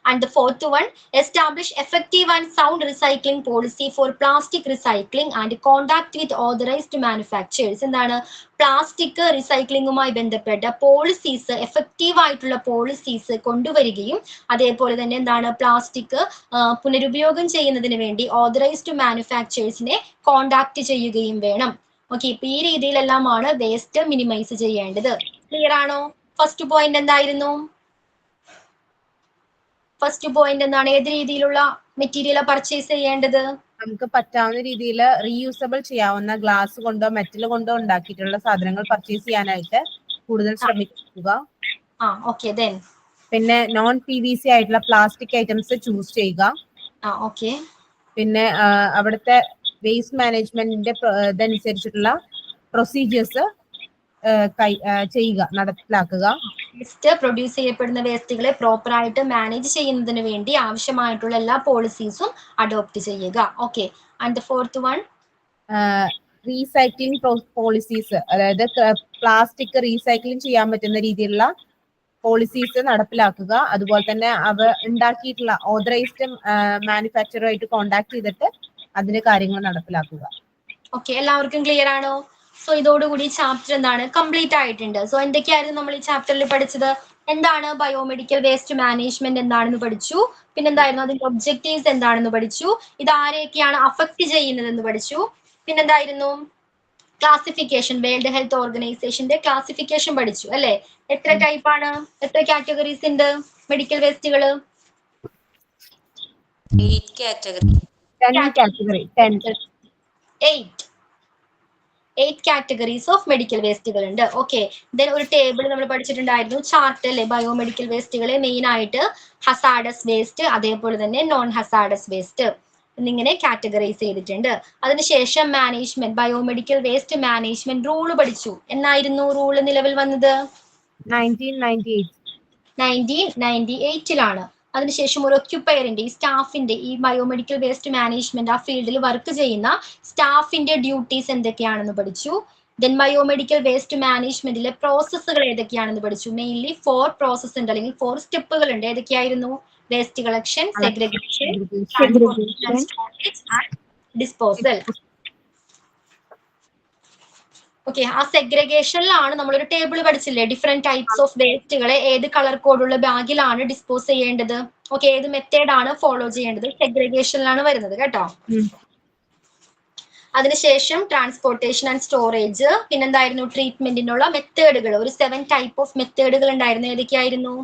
And the fourth one, establish effective and sound recycling policy for plastic recycling and contact with authorised manufacturers. എന്താണ്? പ്ലാസ്റ്റിക് റീസൈക്ലിംഗുമായി ബന്ധപ്പെട്ട പോളിസീസ്, എഫക്റ്റീവ് ആയിട്ടുള്ള പോളിസീസ് കൊണ്ടുവരികയും അതേപോലെ തന്നെ എന്താണ്? പ്ലാസ്റ്റിക് പുനരുപയോഗം ചെയ്യുന്നതിന് വേണ്ടി ഓതറൈസ്ഡ് മാനുഫാക്ചേഴ്സിനെ കോണ്ടാക്ട് ചെയ്യുകയും വേണം. ഓക്കെ, ഇപ്പൊ ഈ രീതിയിലെല്ലാമാണ് വേസ്റ്റ് മിനിമൈസ് ചെയ്യേണ്ടത്. ക്ലിയർ ആണോ? ഫസ്റ്റ് പോയിന്റ് എന്തായിരുന്നു? ഫസ്റ്റ് പോയിന്റ് എന്താണ്? ഏത് രീതിയിലുള്ള മെറ്റീരിയൽ പർച്ചേസ് ചെയ്യേണ്ടത്? നമുക്ക് പറ്റാവുന്ന രീതിയിൽ റീയൂസബിൾ ചെയ്യാവുന്ന ഗ്ലാസ് കൊണ്ടോ മെറ്റൽ കൊണ്ടോ ഉണ്ടാക്കിയിട്ടുള്ള സാധനങ്ങൾ പർച്ചേസ് ചെയ്യാനായിട്ട് കൂടുതൽ ശ്രമിക്കുക. ഓക്കെ ദെൻ പിന്നെ നോൺ PVC ആയിട്ടുള്ള പ്ലാസ്റ്റിക് ഐറ്റംസ് ചൂസ് ചെയ്യുക. ഓക്കെ പിന്നെ അവിടുത്തെ വേസ്റ്റ് മാനേജ്മെന്റിന്റെ ഇതനുസരിച്ചിട്ടുള്ള പ്രൊസീജിയേഴ്സ് ചെയ്യുക, നടപ്പിലാക്കുക. വേസ്റ്റ് പ്രൊഡ്യൂസ് ചെയ്യപ്പെടുന്ന വേസ്റ്റുകളെ പ്രോപ്പർ ആയിട്ട് മാനേജ് ചെയ്യുന്നതിന് വേണ്ടി ആവശ്യമായിട്ടുള്ള എല്ലാ പോളിസീസും അഡോപ്റ്റ് ചെയ്യുക. Okay, and the fourth one recycling policies, അതായത് പ്ലാസ്റ്റിക് റീസൈക്ലിംഗ് ചെയ്യാൻ പറ്റുന്ന രീതിയിലുള്ള പോളിസീസ് നടപ്പിലാക്കുക. അതുപോലെ തന്നെ അവ ഉണ്ടാക്കിയിട്ടുള്ള ഓതറൈസ്ഡ് മാനുഫാക്ചറുമായിട്ട് കോണ്ടാക്ട് ചെയ്തിട്ട് അതിന്റെ കാര്യങ്ങൾ നടപ്പിലാക്കുക. ഓക്കെ, എല്ലാവർക്കും ക്ലിയർ ആണോ? സോ ഇതോടുകൂടി ചാപ്റ്റർ എന്താണ് കംപ്ലീറ്റ് ആയിട്ടുണ്ട്. സോ എന്തൊക്കെയായിരുന്നു നമ്മൾ ഈ ചാപ്റ്ററിൽ പഠിച്ചത്? എന്താണ് ബയോമെഡിക്കൽ വേസ്റ്റ് മാനേജ്മെന്റ് എന്താണെന്ന് പഠിച്ചു. പിന്നെന്തായിരുന്നു അതിന്റെ ഒബ്ജക്റ്റീവ്സ് എന്താണെന്ന് പഠിച്ചു. ഇത് ആരെയൊക്കെയാണ് അഫക്ട് ചെയ്യുന്നതെന്ന് പഠിച്ചു. പിന്നെന്തായിരുന്നു ക്ലാസിഫിക്കേഷൻ, വേൾഡ് ഹെൽത്ത് ഓർഗനൈസേഷന്റെ ക്ലാസിഫിക്കേഷൻ പഠിച്ചു അല്ലെ. എത്ര ടൈപ്പ് ആണ്, എത്ര കാറ്റഗറീസ് ഉണ്ട് മെഡിക്കൽ വേസ്റ്റുകൾ? 8 category. 8 കാറ്റഗറീസ് ഓഫ് മെഡിക്കൽ വേസ്റ്റുകൾ ഉണ്ട്. ഓക്കെ, ദെൻ ഒരു ടേബിൾ നമ്മൾ പഠിച്ചിട്ടുണ്ടായിരുന്നു, ചാർട്ട് അല്ലെ. ബയോമെഡിക്കൽ വേസ്റ്റുകളെ മെയിൻ ആയിട്ട് ഹസാഡസ് വേസ്റ്റ്, അതേപോലെ തന്നെ നോൺ ഹസാഡസ് വേസ്റ്റ് എന്നിങ്ങനെ കാറ്റഗറൈസ് ചെയ്തിട്ടുണ്ട്. അതിനുശേഷം management, biomedical waste management rule പഠിച്ചു. എന്നായിരുന്നു റൂള് നിലവിൽ വന്നത്? 1998 അതിനുശേഷം ഒരു ഒക്യുപ്പയറിന്റെ, ഈ സ്റ്റാഫിന്റെ, ഈ ബയോമെഡിക്കൽ വേസ്റ്റ് മാനേജ്മെന്റ് ആ ഫീൽഡിൽ വർക്ക് ചെയ്യുന്ന സ്റ്റാഫിന്റെ ഡ്യൂട്ടീസ് എന്തൊക്കെയാണെന്ന് പഠിച്ചു. ദെൻ ബയോമെഡിക്കൽ വേസ്റ്റ് മാനേജ്മെന്റിലെ പ്രോസസ്സുകൾ ഏതൊക്കെയാണെന്ന് പഠിച്ചു. മെയിൻലി 4 പ്രോസസ് ഉണ്ട്, അല്ലെങ്കിൽ 4 സ്റ്റെപ്പുകൾ ഉണ്ട്. ഏതൊക്കെയായിരുന്നു? Waste collection, segregation, transportation, storage and disposal. Okay, ആ സെഗ്രിഗേഷനിലാണ് നമ്മളൊരു ടേബിൾ പഠിച്ചില്ലേ, ഡിഫറെന്റ് ടൈപ്സ് ഓഫ് വേസ്റ്റുകളെ ഏത് കളർ കോഡുള്ള ബാഗിലാണ് ഡിസ്പോസ് ചെയ്യേണ്ടത്. ഓക്കെ, ഏത് മെത്തേഡ് ആണ് ഫോളോ ചെയ്യേണ്ടത്, സെഗ്രിഗേഷനിലാണ് വരുന്നത് കേട്ടോ. അതിനുശേഷം ട്രാൻസ്പോർട്ടേഷൻ ആൻഡ് സ്റ്റോറേജ്, പിന്നെന്തായിരുന്നു ട്രീറ്റ്മെന്റിനുള്ള മെത്തേഡുകൾ. ഒരു 7 ടൈപ്പ് ഓഫ് മെത്തേഡുകൾ ഉണ്ടായിരുന്നു. ഏതൊക്കെയായിരുന്നു?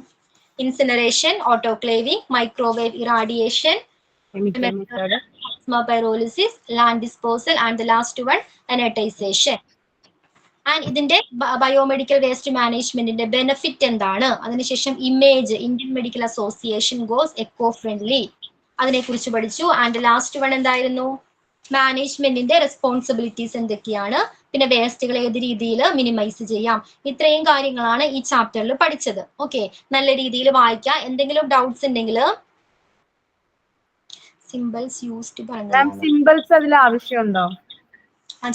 Incineration, autoclaving, microwave irradiation, pyrolysis, land disposal and the last one inertization. And ഇതിന്റെ ബയോമെഡിക്കൽ വേസ്റ്റ് മാനേജ്മെന്റിന്റെ ബെനിഫിറ്റ് എന്താണ്? അതിനുശേഷം image, Indian medical association goes eco friendly, അതിനെ കുറിച്ച് പഠിച്ചു. ആൻഡ് ലാസ്റ്റ് വൺ എന്തായിരുന്നു? മാനേജ്മെന്റിന്റെ റെസ്പോൺസിബിലിറ്റീസ് എന്തൊക്കെയാണ്, പിന്നെ വേസ്റ്റുകൾ ഏത് രീതിയിൽ മിനിമൈസ് ചെയ്യാം. ഇത്രയും കാര്യങ്ങളാണ് ഈ ചാപ്റ്ററിൽ പഠിച്ചത്. ഓക്കെ, നല്ല രീതിയിൽ വായിക്കാം. എന്തെങ്കിലും ഡൗട്ട്സ് ഉണ്ടെങ്കിൽ സിമ്പിൾസ് യൂസ്ഡ് പറഞ്ഞു. സിമ്പിൾസ് അതിൽ ആവശ്യമുണ്ടോ?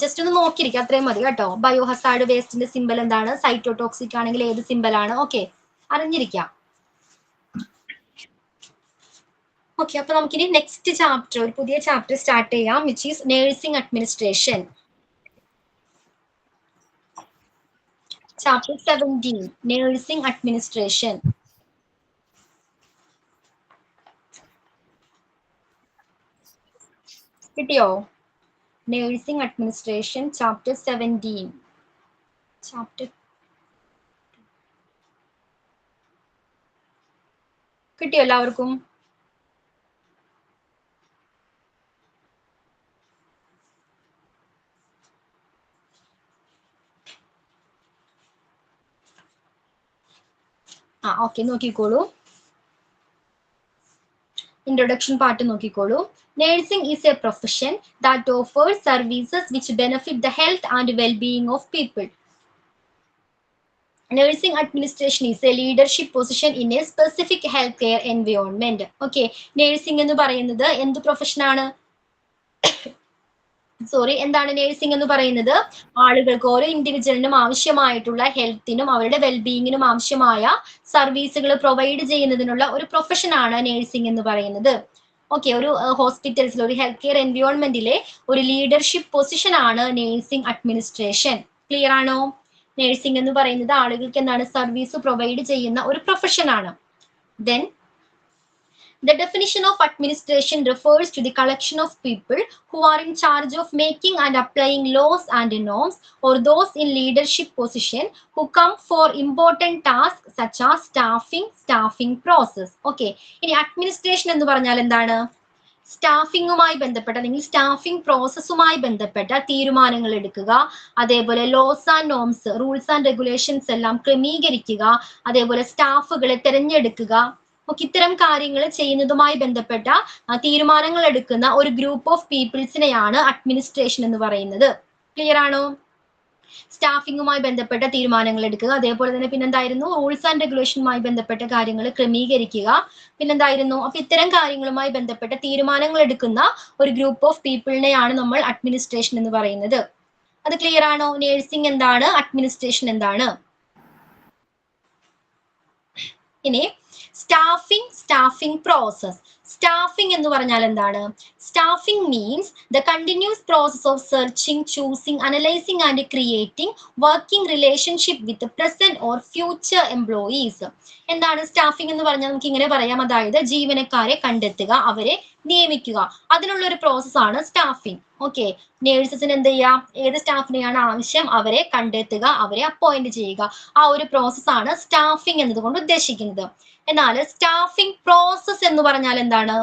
ജസ്റ്റ് ഒന്ന് നോക്കിയിരിക്കുക, അത്രയും മതി കേട്ടോ. ബയോ ഹസാർഡ് വേസ്റ്റിന്റെ സിമ്പൽ എന്താണ്, സൈറ്റോടോക്സിക് ആണെങ്കിൽ ഏത് സിമ്പൽ ആണ്, ഓക്കെ അറിഞ്ഞിരിക്കാം. ഓക്കെ, അപ്പൊ നമുക്കിനി നെക്സ്റ്റ് ചാപ്റ്റർ, ഒരു പുതിയ ചാപ്റ്റർ സ്റ്റാർട്ട് ചെയ്യാം, which is nursing administration. Chapter 17, nursing administration. കിട്ടിയോ? Nursing administration chapter 17. ചാപ്റ്റർ കിട്ടിയോ എല്ലാവർക്കും? ഓക്കെ, നോക്കിക്കോളൂ. ഇൻട്രൊഡക്ഷൻ പാർട്ട് നോക്കിക്കോളൂ. Nursing is a profession that offers services which benefit the health and well-being of people. Nursing administration is a leadership position in a specific healthcare environment. Okay, nursing എന്ന് പറയുന്നത് എന്ത് profession ആണ്? എന്താണ് nursing എന്ന് പറയുന്നത്? ആളുകൾക്ക്, ഓരോ ഇൻഡിവിജ്വലിനും ആവശ്യമായിട്ടുള്ള ഹെൽത്തിനും അവരുടെ വെൽബീയിങ്ങിനും ആവശ്യമായ സർവീസുകൾ പ്രൊവൈഡ് ചെയ്യുന്നതിനുള്ള ഒരു പ്രൊഫഷൻ ആണ് നേഴ്സിംഗ് എന്ന് പറയുന്നത്. ഓക്കെ, ഒരു ഹോസ്പിറ്റൽസിൽ, ഒരു ഹെൽത്ത് കെയർ എൻവയോൺമെന്റിലെ ഒരു ലീഡർഷിപ്പ് പൊസിഷൻ ആണ് നേഴ്സിംഗ് അഡ്മിനിസ്ട്രേഷൻ. ക്ലിയർ ആണോ? നേഴ്സിംഗ് എന്ന് പറയുന്നത് ആളുകൾക്ക് എന്താണ്, സർവീസ് പ്രൊവൈഡ് ചെയ്യുന്ന ഒരു പ്രൊഫഷൻ ആണ്. Then the definition of administration refers to the collection of people who are in charge of making and applying laws and norms, or those in leadership position who come for important tasks such as staffing process. Okay, ഇനി administration എന്ന് പറഞ്ഞാൽ എന്താണ്? സ്റ്റാഫിങ്ങുമായി ബന്ധപ്പെട്ട അല്ലെങ്കിൽ staffing പ്രോസസ്സുമായി ബന്ധപ്പെട്ട തീരുമാനങ്ങൾ എടുക്കുക, അതേപോലെ laws and norms rules and regulations എല്ലാം ക്രമീകരിക്കുക, അതേപോലെ സ്റ്റാഫുകളെ തിരഞ്ഞെടുക്കുക. ഇത്തരം കാര്യങ്ങൾ ചെയ്യുന്നതുമായി ബന്ധപ്പെട്ട തീരുമാനങ്ങൾ എടുക്കുന്ന ഒരു ഗ്രൂപ്പ് ഓഫ് പീപ്പിൾസിനെയാണ് അഡ്മിനിസ്ട്രേഷൻ എന്ന് പറയുന്നത്. ക്ലിയർ ആണോ? സ്റ്റാഫിങ്ങുമായി ബന്ധപ്പെട്ട തീരുമാനങ്ങൾ എടുക്കുക, അതേപോലെ തന്നെ പിന്നെന്തായിരുന്നു, റൂൾസ് ആൻഡ് റെഗുലേഷനുമായി ബന്ധപ്പെട്ട കാര്യങ്ങൾ ക്രമീകരിക്കുക, പിന്നെന്തായിരുന്നു, അപ്പൊ ഇത്തരം കാര്യങ്ങളുമായി ബന്ധപ്പെട്ട തീരുമാനങ്ങൾ എടുക്കുന്ന ഒരു ഗ്രൂപ്പ് ഓഫ് പീപ്പിളിനെയാണ് നമ്മൾ അഡ്മിനിസ്ട്രേഷൻ എന്ന് പറയുന്നത്. അത് ക്ലിയർ ആണോ? നേഴ്സിംഗ് എന്താണ്, അഡ്മിനിസ്ട്രേഷൻ എന്താണ്? ഇനി സ്റ്റാഫിംഗ് പ്രോസസ്. സ്റ്റാഫിംഗ് എന്ന് പറഞ്ഞാൽ എന്താണ്? Staffing means the continuous process of searching, choosing, analysing and creating working relationship with present or future employees. എന്താണ് സ്റ്റാഫിംഗ് എന്ന് പറഞ്ഞാൽ? നമുക്ക് ഇങ്ങനെ പറയാം, അതായത് ജീവനക്കാരെ കണ്ടെത്തുക, അവരെ നിയമിക്കുക, അതിനുള്ള ഒരു പ്രോസസ്സാണ് സ്റ്റാഫിംഗ്. ഓക്കെ, നേഴ്സസിന് എന്ത് ചെയ്യാം, ഏത് സ്റ്റാഫിനെയാണ് ആവശ്യം അവരെ കണ്ടെത്തുക, അവരെ അപ്പോയിന്റ് ചെയ്യുക, ആ ഒരു പ്രോസസ്സാണ് സ്റ്റാഫിംഗ് എന്നതുകൊണ്ട് ഉദ്ദേശിക്കുന്നത്. എന്നാൽ സ്റ്റാഫിംഗ് പ്രോസസ് എന്ന് പറഞ്ഞാൽ എന്താണ്?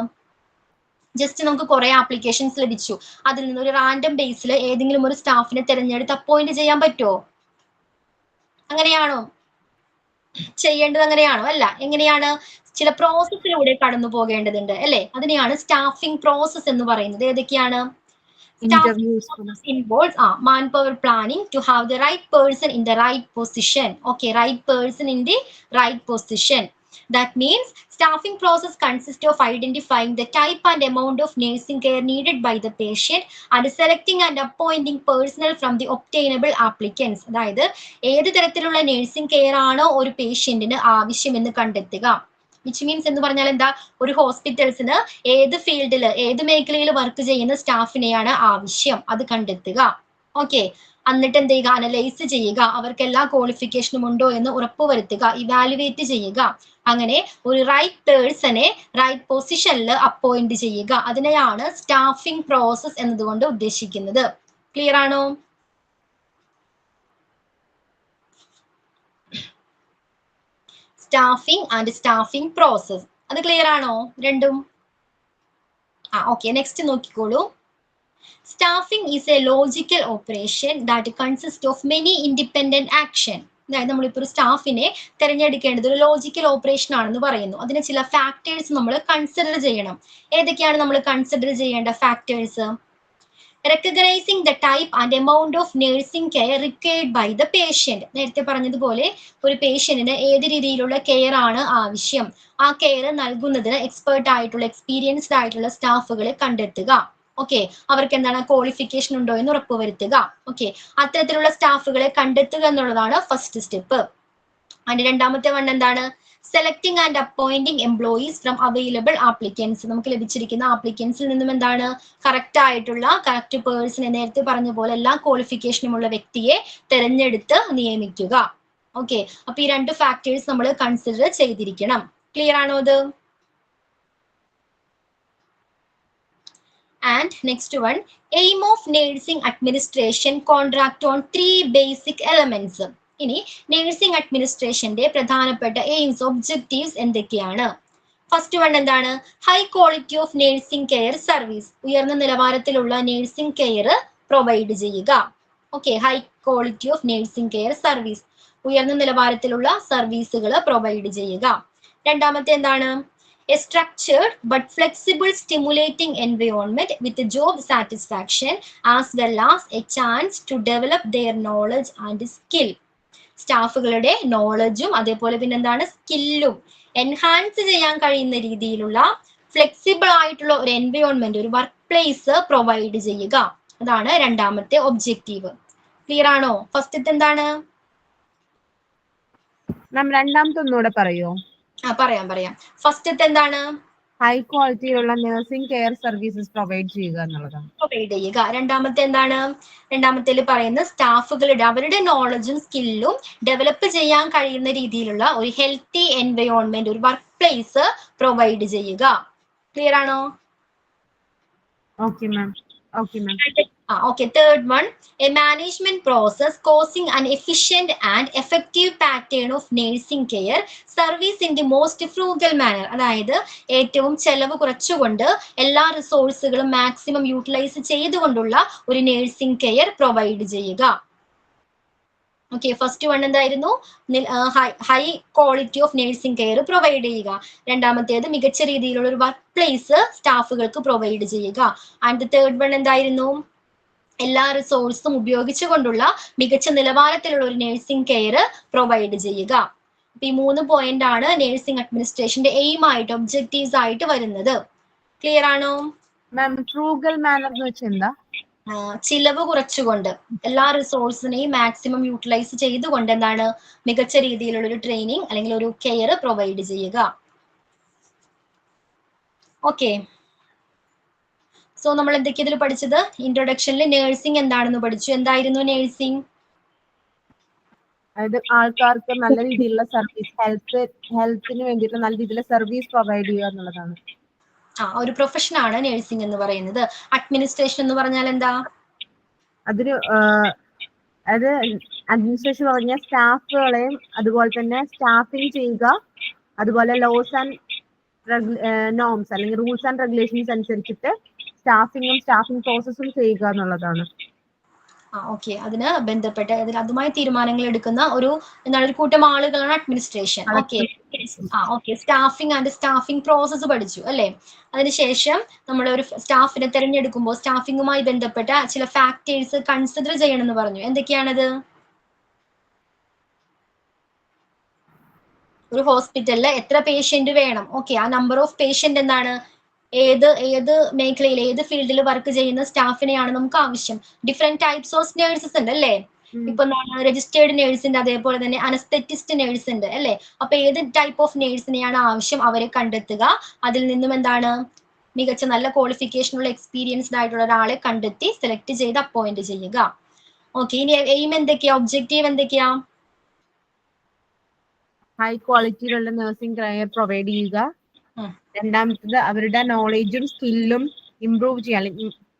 ജസ്റ്റ് നമുക്ക് കുറെ ആപ്ലിക്കേഷൻസ് ലഭിച്ചു, അതിൽ നിന്ന് ഒരു റാൻഡം ബേസിൽ ഏതെങ്കിലും ഒരു സ്റ്റാഫിനെ തിരഞ്ഞെടുത്ത് അപ്പോയിന്റ് ചെയ്യാൻ പറ്റുമോ? അങ്ങനെയാണോ ചെയ്യേണ്ടത്? അങ്ങനെയാണോ? അല്ല. എങ്ങനെയാണ്? ചില പ്രോസസ്സിലൂടെ കടന്നു പോകേണ്ടതുണ്ട് അല്ലെ? അതിനെയാണ് സ്റ്റാഫിംഗ് പ്രോസസ് എന്ന് പറയുന്നത്. ഏതൊക്കെയാണ്? involves manpower planning to have the right person in the right position. Okay, right person in the right position. That means staffing process consists of identifying the type and amount of nursing care needed by the patient and selecting and appointing personnel from the obtainable applicants. അതായത് ഏത് തരത്തിലുള്ള nursing care ആണോ ഒരു പേഷ്യന്റിന് ആവശ്യമെന്ന് കണ്ടെത്തുക. Which means എന്ന് പറഞ്ഞാൽ എന്താ? ഒരു ഹോസ്പിറ്റൽസിന് ഏത് ഫീൽഡിൽ, ഏത് മേഖലയിൽ വർക്ക് ചെയ്യുന്ന സ്റ്റാഫിനെയാണ് ആവശ്യം, അത് കണ്ടെത്തുക. ഓക്കെ, എന്നിട്ട് എന്ത് ചെയ്യുക? അനലൈസ് ചെയ്യുക, അവർക്ക് എല്ലാ ക്വാളിഫിക്കേഷനും ഉണ്ടോ എന്ന് ഉറപ്പുവരുത്തുക, ഇവാലുവേറ്റ് ചെയ്യുക. അങ്ങനെ ഒരു റൈറ്റ് പേഴ്സണെ റൈറ്റ് പൊസിഷനിൽ അപ്പോയിന്റ് ചെയ്യുക. അതിനെയാണ് സ്റ്റാഫിംഗ് പ്രോസസ് എന്നതുകൊണ്ട് ഉദ്ദേശിക്കുന്നത്. ക്ലിയർ ആണോ? സ്റ്റാഫിംഗ് ആൻഡ് സ്റ്റാഫിംഗ് പ്രോസസ്, അത് ക്ലിയർ ആണോ രണ്ടും? ഓക്കെ, നെക്സ്റ്റ് നോക്കിക്കോളൂ. Staffing is a logical operation that consists of many independent action. അതായത് നമ്മളിപ്പോൾ ഒരു സ്റ്റാഫിനെ തിരഞ്ഞെടുക്കേണ്ടത് ഒരു ലോജിക്കൽ ഓപ്പറേഷൻ ആണെന്ന് പറയുന്നു. അതിന് ചില ഫാക്ടേഴ്സ് നമ്മൾ കൺസിഡർ ചെയ്യണം. ഏതൊക്കെയാണ് നമ്മൾ കൺസിഡർ ചെയ്യേണ്ട factors? Recognizing the type and amount of nursing care required by the patient. നേരത്തെ പറഞ്ഞതുപോലെ ഒരു പേഷ്യന്റിന് ഏത് രീതിയിലുള്ള കെയർ ആണ് ആവശ്യം, ആ കെയർ നൽകുന്നതിന് എക്സ്പേർട്ട് ആയിട്ടുള്ള, എക്സ്പീരിയൻസ്ഡ് ആയിട്ടുള്ള സ്റ്റാഫുകളെ കണ്ടെത്തുക. ഓക്കെ, അവർക്ക് എന്താണ് ക്വാളിഫിക്കേഷൻ ഉണ്ടോ എന്ന് ഉറപ്പുവരുത്തുക. ഓക്കെ, അത്തരത്തിലുള്ള സ്റ്റാഫുകളെ കണ്ടെത്തുക എന്നുള്ളതാണ് ഫസ്റ്റ് സ്റ്റെപ്പ്. അതിന്റെ രണ്ടാമത്തെ വൺ എന്താണ്? Selecting and appointing employees from available applicants. നമുക്ക് ലഭിച്ചിരിക്കുന്ന ആപ്ലിക്കൻസിൽ നിന്നും എന്താണ് കറക്റ്റ് പേഴ്സണെ, നേരത്തെ പറഞ്ഞ പോലെ എല്ലാ ക്വാളിഫിക്കേഷനും ഉള്ള വ്യക്തിയെ തെരഞ്ഞെടുത്ത് നിയമിക്കുക. ഓക്കെ, അപ്പൊ ഈ രണ്ട് ഫാക്ടേഴ്സ് നമ്മൾ കൺസിഡർ ചെയ്തിരിക്കണം. ക്ലിയർ ആണോ അത്? And next one, aim of nursing administration contract on 3 basic elements. ഇനി നഴ്സിംഗ് അഡ്മിനിസ്ട്രേഷന്റെ പ്രധാനപ്പെട്ട എയിംസ്, ഒബ്ജക്റ്റീവ്സ് എന്തൊക്കെയാണ്? ഫസ്റ്റ് വൺ എന്താണ്? High quality of nursing care service. ഉയർന്ന നിലവാരത്തിലുള്ള നഴ്സിംഗ് കെയർ പ്രൊവൈഡ് ചെയ്യുക. Okay, high quality of nursing care service, ഉയർന്ന നിലവാരത്തിലുള്ള സർവീസുകൾ പ്രൊവൈഡ് ചെയ്യുക. രണ്ടാമത്തെ എന്താണ്? A structured but flexible stimulating environment with job satisfaction as well as a chance to develop their knowledge and skill. സ്റ്റാഫുകളുടെ നോളജും അതേപോലെ പിന്നെന്താണ് സ്കില്ലും enhance ചെയ്യാൻ കഴിയുന്ന രീതിയിലുള്ള ഫ്ലെക്സിബിൾ ആയിട്ടുള്ള ഒരു എൻവയോൺമെന്റ്, ഒരു വർക്ക് പ്ലേസ് പ്രൊവൈഡ് ചെയ്യുക. അതാണ് രണ്ടാമത്തെ ഒബ്ജക്റ്റീവ്. ക്ലിയർ ആണോ? ഫസ്റ്റത്തെ എന്താണ്? രണ്ടാമത്തെ ഒന്നുകൂടെ പറയോ? പറയാം. ഫസ്റ്റത്തെ എന്താണ്? ഹൈ ക്വാളിറ്റിയിലുള്ള നഴ്സിംഗ് കെയർ സർവീസസ് പ്രൊവൈഡ് ചെയ്യുക എന്നുള്ളതാണ്. പ്രൊവൈഡ് ചെയ്യുക. രണ്ടാമത്തെ എന്താണ്? രണ്ടാമത്തേൽ പറയുന്ന സ്റ്റാഫുകളുടെ അവരുടെ നോളജും സ്കില്ലും ഡെവലപ്പ് ചെയ്യാൻ കഴിയുന്ന രീതിയിലുള്ള ഒരു ഹെൽത്തി എൻവയോൺമെന്റ്, ഒരു വർക്ക് പ്ലേസ് പ്രൊവൈഡ് ചെയ്യുക. ക്ലിയർ ആണോ? Okay ma'am. Okay, third one, a management process causing an efficient and effective pattern of nursing care service in the most frugal manner. അതായത് ഏറ്റവും ചെലവ് കുറച്ചുകൊണ്ട് എല്ലാ റിസോഴ്സുകളും മാക്സിമം യൂട്ടിലൈസ് ചെയ്തുകൊണ്ടുള്ള ഒരു നഴ്സിംഗ് കെയർ പ്രൊവൈഡ് ചെയ്യുക. ഓക്കെ, ഫസ്റ്റ് വൺ എന്തായിരുന്നു? High quality of nursing care provide ചെയ്യുക. രണ്ടാമത്തേത് മികച്ച രീതിയിലുള്ള ഒരു വർക്ക് പ്ലേസ് സ്റ്റാഫുകൾക്ക് പ്രൊവൈഡ് ചെയ്യുക. ആൻഡ് തേർഡ് വൺ എന്തായിരുന്നു? എല്ലാ റിസോഴ്സും ഉപയോഗിച്ചുകൊണ്ടുള്ള മികച്ച നിലവാരത്തിലുള്ള ഒരു നഴ്സിംഗ് കെയർ പ്രൊവൈഡ് ചെയ്യുക. അപ്പൊ ഈ 3 പോയിന്റ് ആണ് നഴ്സിംഗ് അഡ്മിനിസ്ട്രേഷന്റെ എയിം ആയിട്ട്, ഒബ്ജക്റ്റീവ്സ് ആയിട്ട് വരുന്നത്. ക്ലിയർ ആണോ മാം? ഫ്രൂഗൽ മാനർ എന്ന് വെച്ചാൽ എന്താ? ചിലവ് കുറച്ചുകൊണ്ട് എല്ലാ റിസോഴ്സിനെയും മാക്സിമം യൂട്ടിലൈസ് ചെയ്തുകൊണ്ട് എന്താണ് മികച്ച രീതിയിലുള്ള ഒരു ട്രെയിനിങ് അല്ലെങ്കിൽ ഒരു കെയർ പ്രൊവൈഡ് ചെയ്യുക. ഓക്കെ, സോ നമ്മൾ എന്തൊക്കെ ഇതിൽ പഠിച്ചത്? ഇൻട്രൊഡക്ഷനിൽ നേഴ്സിംഗ് എന്താണെന്ന് പഠിച്ചു. എന്തായിരുന്നു നേഴ്സിംഗ്? അതായത് ആൾക്കാർക്ക് നല്ല രീതിയിലുള്ള സർവീസ്, ഹെൽത്തിന് വേണ്ടിയിട്ട് നല്ല രീതിയിലുള്ള സർവീസ് പ്രൊവൈഡ് ചെയ്യുക എന്നുള്ളതാണ്. ഒരു പ്രൊഫഷൻ ആണ് നേഴ്സിംഗ് എന്ന് പറയുന്നത്. അഡ്മിനിസ്ട്രേഷൻ എന്ന് പറഞ്ഞാൽ എന്താ? അതൊരു അത് അഡ്മിനിസ്ട്രേഷൻ പറഞ്ഞ സ്റ്റാഫുകളെയും അതുപോലെ തന്നെ സ്റ്റാഫിങ് ചെയ്യുക, അതുപോലെ ലോസ് ആൻഡ് നോംസ് അല്ലെങ്കിൽ റൂൾസ് ആൻഡ് റെഗുലേഷൻസ് അനുസരിച്ചിട്ട് സ്റ്റാഫിംഗ് പ്രോസസ്സും ചെയ്യുക എന്നുള്ളതാണ്. ഓക്കെ, അതിന് ബന്ധപ്പെട്ട അതുമായി തീരുമാനങ്ങൾ എടുക്കുന്ന ഒരു കൂട്ടം ആളുകളാണ് administration. Okay, okay, staffing and staffing process പഠിച്ചു അല്ലെ? അതിനുശേഷം നമ്മൾ ഒരു സ്റ്റാഫിനെ തിരഞ്ഞെടുക്കുമ്പോൾ സ്റ്റാഫിംഗുമായി ബന്ധപ്പെട്ട ചില ഫാക്ടേഴ്സ് കൺസിഡർ ചെയ്യണമെന്ന് പറഞ്ഞു. എന്തൊക്കെയാണത്? ഒരു ഹോസ്പിറ്റലിൽ എത്ര പേഷ്യന്റ് വേണം? ഓക്കെ, ആ നമ്പർ ഓഫ് പേഷ്യന്റ് എന്താണ്? ഏത് മേഖലയിൽ, ഏത് ഫീൽഡിൽ വർക്ക് ചെയ്യുന്ന സ്റ്റാഫിനെയാണ് നമുക്ക് ആവശ്യം? ഡിഫറെന്റ് ടൈപ്സ് ഓഫ് നേഴ്സസ് ഉണ്ട് അല്ലേ? ഇപ്പൊ രജിസ്റ്റേർഡ് നേഴ്സ് ഉണ്ട്, അതേപോലെ തന്നെ അനസ്തെറ്റിസ്റ്റ് നേഴ്സ് ഉണ്ട് അല്ലേ? അപ്പൊ ഏത് ടൈപ്പ് ഓഫ് നേഴ്സിനെയാണ് ആവശ്യം അവരെ കണ്ടെത്തുക. അതിൽ നിന്നും എന്താണ് മികച്ച നല്ല ക്വാളിഫിക്കേഷനുള്ള എക്സ്പീരിയൻസ്ഡ് ആയിട്ടുള്ള ഒരാളെ കണ്ടെത്തി സെലക്ട് ചെയ്ത് അപ്പോയിന്റ് ചെയ്യുക. ഓക്കെ, ഇനി എയിം എന്തൊക്കെയാ? ഒബ്ജക്റ്റീവ് എന്തൊക്കെയാ? ഹൈ ക്വാളിറ്റിയിലുള്ള നഴ്സിംഗ് കെയർ പ്രൊവൈഡ് ചെയ്യുക. രണ്ടാമത്തത് അവരുടെ നോളേജും സ്കില്ലും ഇംപ്രൂവ് ചെയ്യാൻ,